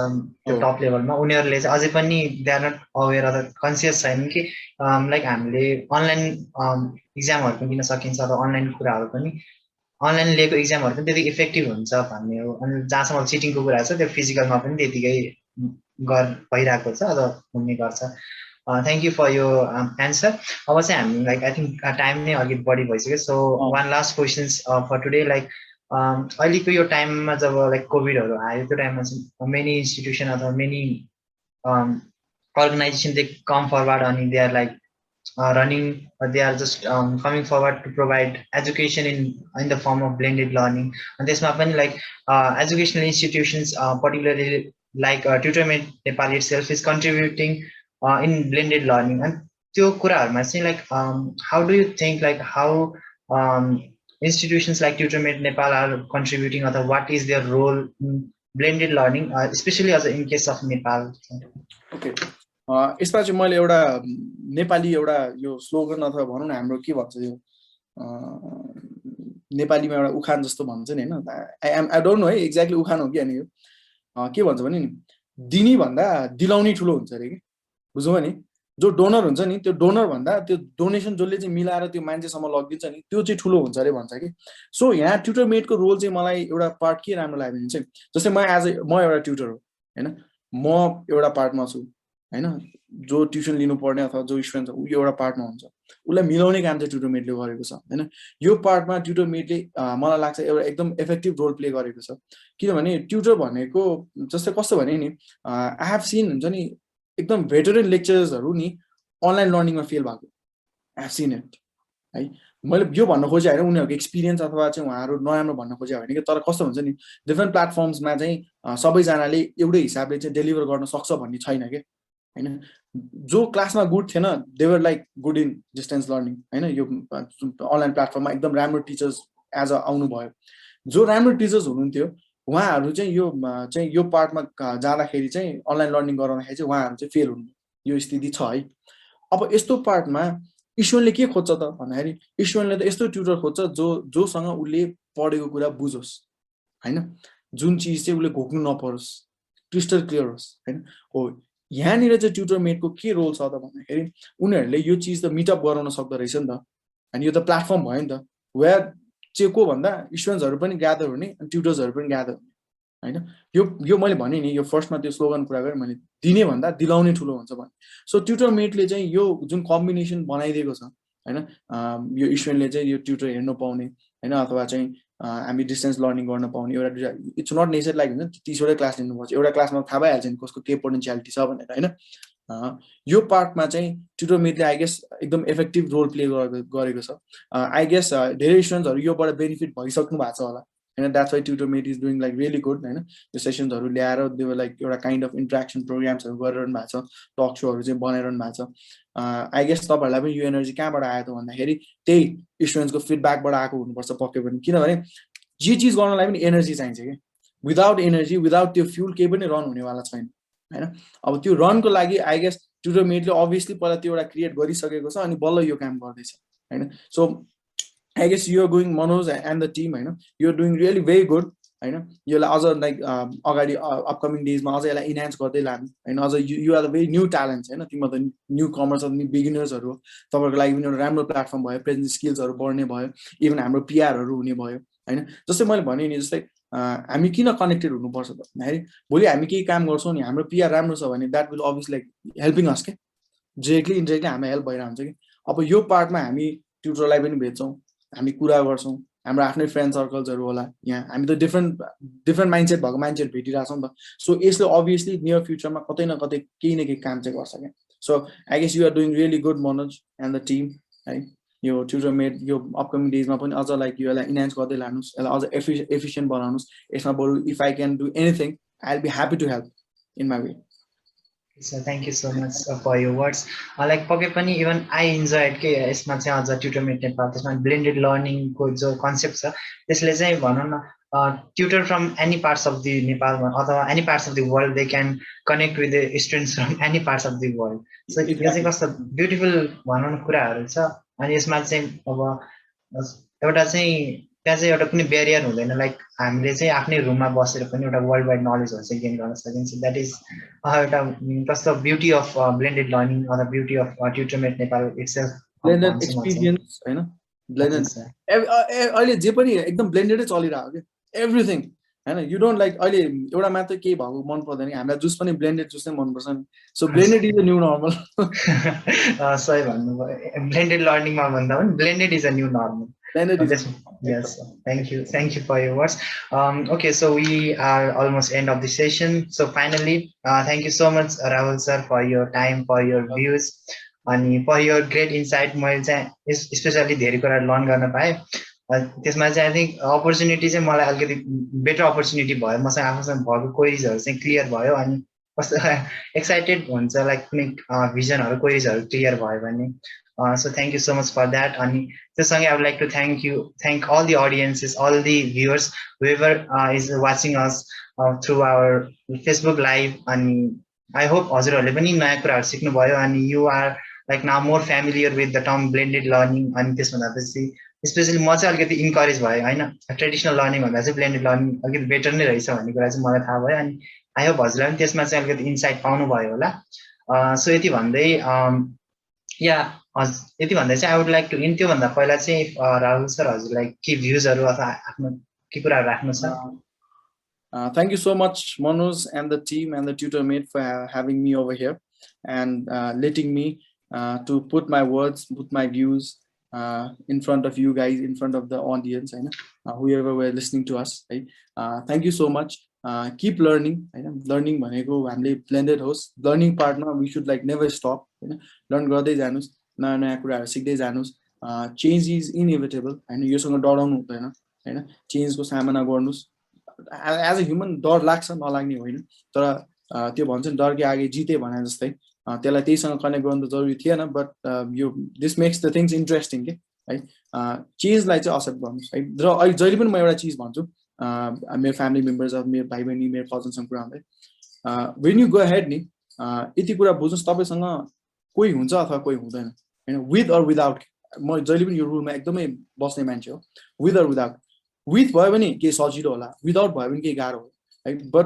त्यो टप लेभलमा उनीहरूले चाहिँ अझै पनि दे आर नट अवेर अथवा कन्सियस छैन कि लाइक हामीले अनलाइन इक्जामहरू पनि दिन सकिन्छ अथवा अनलाइन कुराहरू पनि अनलाइन लिएको इक्जामहरू पनि त्यति इफेक्टिभ हुन्छ भन्ने हो। अनि जहाँसम्म चिटिङको कुरा छ त्यो फिजिकलमा पनि त्यतिकै भइरहेको छ अथवा हुने गर्छ। थ्याङ्क यू फर यो एन्सर। अब चाहिँ हामी लाइक आई थिङ्क टाइम नै अलिक बढी भइसक्यो। So one last questions for today, like अहिलेको यो टाइममा जब लाइक कोभिडहरू आयो त्यो टाइममा चाहिँ मेनी इन्स्टिट्युसन अथवा many organization, they come forward and they are like running, they are just coming forward to provide education in the form of blended learning. And this happen like educational institutions, particularly like TutorMate Nepal itself is contributing in blended learning. And त्यो कुराहरुमा चाहिँ like how do you think like how institutions like TutorMate Nepal are contributing, or what is their role in blended learning, especially as in case of Nepal? Okay. यसमा चाहिँ मैले एउटा नेपाली एउटा यो स्लोगन अथवा भनौँ न हाम्रो के भन्छ यो नेपालीमा एउटा उखान जस्तो भन्छ नि हैन, आई डोन्ट नो है एक्ज्याक्टली उखान हो कि हैन, यो के भन्छ भने नि दिनी भन्दा दिलाउने ठुलो हुन्छ रे के, बुझ्यौ नि? जो डोनर हुन्छ नि त्यो डोनर भन्दा त्यो डोनेसन जसले चाहिँ मिलाएर त्यो मान्छेसम्म लगिदिन्छ नि त्यो चाहिँ ठुलो हुन्छ रे भन्छ कि। सो यहाँ ट्युटरमेटको रोल चाहिँ मलाई एउटा पार्ट के राम्रो लाग्यो भने चाहिँ जस्तै म एउटा ट्युटर हो हैन, म एउटा पार्टमा छु हैन, जो ट्युसन लिनुपर्ने अथवा जो स्टुडेन्ट छ उ एउटा पार्टमा हुन्छ, उसलाई मिलाउने काम चाहिँ ट्युटरमेटले गरेको छ हैन। यो पार्टमा ट्युटरमेटले मलाई लाग्छ एउटा एकदम इफेक्टिभ रोल प्ले गरेको छ। किनभने ट्युटर भनेको जस्तै कस्तो भने नि आई हेभ सिन हुन्छ नि एकदम भेटरन लेक्चरर्सहरू नि अनलाइन लर्निङमा फेल भएको, आई हेभ सिन इट है। मैले यो भन्न खोजेँ होइन उनीहरूको एक्सपिरियन्स अथवा चाहिँ उहाँहरू नराम्रो भन्न खोजेँ होइन कि, तर कस्तो हुन्छ नि डिफ्रेन्ट प्लेटफर्म्समा चाहिँ सबैजनाले एउटै हिसाबले चाहिँ डेलिभर गर्न सक्छ भन्ने छैन कि हैन। जो क्लासमा गुड थिएन they were like good in distance learning हैन, यो अनलाइन प्लेटफर्ममा एकदम राम्रो टिचर्स एज अ आउनु भयो। जो राम्रो टिचर्स हुनुहुन्थ्यो उहाँहरू चाहिँ यो पार्टमा जाँदाखेरि चाहिँ अनलाइन लर्निङ गराउँदाखेरि चाहिँ उहाँहरू चाहिँ फेल हुनु, यो स्थिति छ है। अब यस्तो पार्टमा स्टुडेन्टले के खोज्छ त भन्दाखेरि स्टुडेन्टले त यस्तो ट्युटर खोज्छ जोसँग उसले पढेको कुरा बुझोस् हैन, जुन चिज चाहिँ उसले घोक्नु नपरोस्, क्रिस्टल क्लियर होस् हैन। हो यहाँनिर चाहिँ ट्युटरमेटको के रोल छ त भन्दाखेरि उनीहरूले यो चिज त मिटअप गराउन सक्दो रहेछ नि त, अनि यो त प्लेटफर्म भयो नि त वेयर चाहिँ को भन्दा स्टुडेन्ट्सहरू पनि ग्यादर हुने अनि ट्युटर्सहरू पनि ग्यादर हुने हैन। यो मैले भने नि यो फर्स्टमा त्यो स्लोगन कुरा गरेँ मैले, दिने भन्दा दिलाउने ठुलो हुन्छ भने। सो ट्युटरमेटले चाहिँ यो जुन कम्बिनेसन बनाइदिएको छ हैन, यो स्टुडेन्टले चाहिँ यो ट्युटर हेर्न पाउने हैन अथवा चाहिँ हामी डिस्टेन्स लर्निङ गर्न पाउने एउटा इट्स नट नेसेसरी लाइक हुन्छ 30वटै क्लास लिनुपर्छ, एउटा क्लासमा थाहा भइहाल्छ नि कसको के पोटेन्सियालिटी छ भनेर हैन। यो पार्टमा चाहिँ ट्युटरमेटले आई गेस एकदम इफेक्टिभ रोल प्ले गरेको छ। आई गेस धेरै स्टुडेन्ट्सहरू योबाट बेनिफिट भइसक्नु भएको छ होला हैन, that's why Tutormate is doing like really good हैन। त्यो सेसन्सहरू ल्याएर त्यो लाइक एउटा काइन्ड अफ इन्ट्रेक्सन प्रोग्राम्सहरू गरिरहनु भएको छ, टक सोहरू चाहिँ बनाइरहनु भएको छ। आई गेस तपाईँहरूलाई पनि यो एनर्जी कहाँबाट आयो त भन्दाखेरि त्यही स्टुडेन्ट्सको फिडब्याकबाट आएको हुनुपर्छ पक्कै पनि, किनभने जे चिज गर्नलाई पनि एनर्जी चाहिन्छ कि, विदाउट एनर्जी विदाउट त्यो फ्युल केही पनि रन हुनेवाला छैन हैन। अब त्यो रनको लागि आई गेस ट्युटरमेटले अभियसली पहिला त्यो एउटा क्रिएट गरिसकेको छ अनि बल्ल यो काम गर्दैछ हैन। So I guess you are going Manoj and the team हैन, you are doing really very good हैन। यसलाई अझ लाइक अगाडि अपकमिङ डेजमा अझ यसलाई इन्हान्स गर्दै लानु हैन। अझ you are the very new talents हैन, तिम्रो त न्यू कमर्स नि बिगिनर्सहरू हो, तपाईँहरूको लागि पनि एउटा राम्रो प्लेटफर्म भयो, प्रेजेन्ट स्किल्सहरू बढ्ने भयो, इभन हाम्रो पिआरहरू हुने भयो हैन। जस्तै मैले भने नि जस्तै हामी किन कनेक्टेड हुनुपर्छ त भन्दाखेरि भोलि हामी केही काम गर्छौँ नि हाम्रो पिआर राम्रो छ भने that will obviously like helping us के, डिरेक्टली इन्डिरेक्टली हामीलाई हेल्प भइरहेको हुन्छ कि। अब यो पार्टमा हामी ट्युटरलाई पनि भेट्छौँ, हामी कुरा गर्छौँ, हाम्रो आफ्नै फ्रेन्ड सर्कल्सहरू होला, यहाँ हामी त डिफ्रेन्ट माइन्डसेट भएको मान्छेहरू भेटिरहेछौँ नि त। सो यसले अभियसली नियर फ्युचरमा कतै न कतै केही न केही काम चाहिँ गर्छ क्या। So I guess you are doing really good Manoj and the team है। यो ट्युटरमेट यो अपकमिङ डेजमा पनि अझ लाइक यो यसलाई इन्हान्स गर्दै लानुहोस्, यसलाई अझ एफिसियन्ट बनाउनुहोस्। यसमा बरु if I can do anything I will be happy to help in my way. So thank you so much for your words. Like पक्कै पनि even I enjoyed के यसमा चाहिँ अझ ट्युटरमेट नेपाल त्यसमा ब्लेन्डेड लर्निङको जो कन्सेप्ट छ त्यसले चाहिँ भनौँ न tutor from any parts of the Nepal अथवा any parts of the world they can connect with the students from any parts of the world. So यो चाहिँ कस्तो ब्युटिफुल भनौँ न कुराहरू छ। अनि यसमा चाहिँ अब एउटा चाहिँ त्यहाँ चाहिँ एउटा कुनै ब्यारियर हुँदैन, लाइक हामीले चाहिँ आफ्नै रुममा बसेर पनि एउटा वर्ल्ड वाइड नलेजहरू चाहिँ गेन गर्न सकिन्छ। द्याट इज एउटा कस्तो ब्युटी अफ ब्लेन्डेड लर्निङ अथवा beauty of Tutormate Nepal itself blended experience हैन, ब्लेन्डेड अहिले जे पनि एकदम ब्लेन्डेडै चलिरहेको क्या एभ्रिथिङ हैन यु डोन्ट लाइक अहिले एउटा मात्र केही भएको मन पर्दैन हामीलाई जुस पनि ब्लेन्डेड जुस नै मनपर्छ नि so blended is the new normal सही भन्नुभयो ब्लेन्डेड लर्निङमा भन्दा पनि blended is a new normal blended is Yes, thank you for your words. Okay, so we are almost end of the session. So finally, thank you so much, Rahul sir, for your time, for your views, and for your great insight. मैले चाहिँ especially धेरै कुरा लर्न गर्न पाएँ त्यसमा चाहिँ आई थिङ्क अपर्च्युनिटी चाहिँ मलाई अलिकति बेटर अपर्च्युनिटी भयो मसँग आफूसँग भएको क्वेरिजहरू चाहिँ क्लियर भयो अनि कस्तो एक्साइटेड हुन्छ लाइक कुनै भिजनहरू क्वेरिजहरू क्लियर भयो भने so thank you so much for that and I would like to thank all the audiences, all the viewers, whoever is watching us through our Facebook live and I hope हजुरहरुले पनि नयाँ कुराहरु सिक्नु भयो and you are like now more familiar with the term blended learning and त्यसपछि स्पेशली म चाहिँ अलिकति इन्करेज भए हैन ट्रेडिसनल लर्निङ भन्दा चाहिँ ब्लेन्डेड लर्निङ अलिकति बेटर नै रहेछ भन्ने कुरा चाहिँ मलाई थाहा भयो अनि आई होप हजुरलाई पनि त्यसमा चाहिँ अलिकति इन्साइट पाउनु भयो होला सो यति भन्दै यति भन्दै चाहिँ I would like to in त्यो भन्दा पहिला चाहिँ राहुल सर हजुरलाई के भ्युजहरु अथवा आफ्नो के कुराहरु राख्नु छ Thank you so much, Manoj and the team and the TutorMate for having me over here and letting me to put my words, put my views in front of you guys, in front of the audience, whoever were listening to us. Right? Thank you so much. Keep learning. Learning भनेको हामीले blended होस्. Learning partner, we should like never stop. Learn गर्दै जानुस्, नयाँ नयाँ कुराहरु सिक्दै जानुस्. Change is inevitable. हैन योसँग डराउनु हुँदैन. हैन चेन्जको सामना गर्नुस्. As a human डर लाग्छ नलाग्ने होइन तर त्यो भन्छ नि डरकै आगे जिते भने जस्तै त्यसलाई त्यहीसँग कनेक्ट गर्नु त जरुरी थिएन बट यो this makes the things interesting के है चेन्जलाई चाहिँ एक्सेप्ट गर्नुस् है र अहिले जहिले पनि म एउटा चीज भन्छु मेरो फ्यामिली मेम्बर्स अफ मेरो भाइ बहिनी मेरो कजनसँग कुरा हुँदै व्हेन यु गो अहेड नि यति कुरा बुझ्नुस् तपाईसँग कोही हुन्छ अथवा कोही हुँदैन हैन विथ अर विदाउट म जहिले पनि यो रुलमा एकदमै बस्ने मान्छे हो विथ अर विदाउट विथ भयो भने केही सजिलो होला विदाउट भयो भने केही गाह्रो हो है बट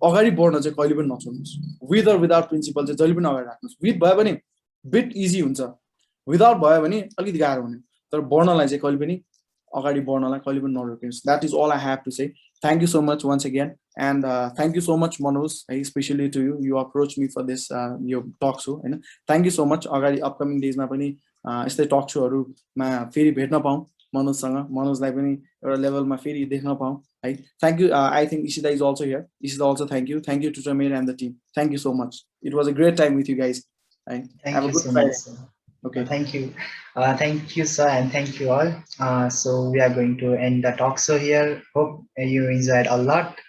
अगाडि बढ्न चाहिँ कहिले पनि नछोड्नुस् विथ अर विदाउट प्रिन्सिपल चाहिँ जहिले पनि अगाडि राख्नुस् विथ भयो भने बिट इजी हुन्छ विदाउट भयो भने अलिकति गाह्रो हुने तर बढ्नलाई चाहिँ कहिले पनि अगाडि बढ्नलाई कहिले पनि नरोक्नुस् that is all I have to say thank you so much once again and thank you so much Manoj है specially to you approach me for this यो टक सो होइन थ्याङ्क यू सो मच अगाडि अपकमिङ डेजमा पनि यस्तै टक सोहरूमा फेरि भेट्न पाऊँ मनोजसँग मनोजलाई पनि एउटा लेभलमा फेरि देख्न पाऊँ है thank you I think Ishita is also here Ishita also thank you TutorMate and the team thank you so much it was a great time with you guys Thank you so much. Okay, thank you sir and thank you all. So we are going to end the talk show here. Hope you enjoyed a lot.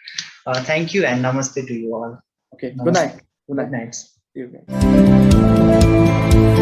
Thank you and namaste to you all. Okay, namaste. Good night. Good night. See you guys.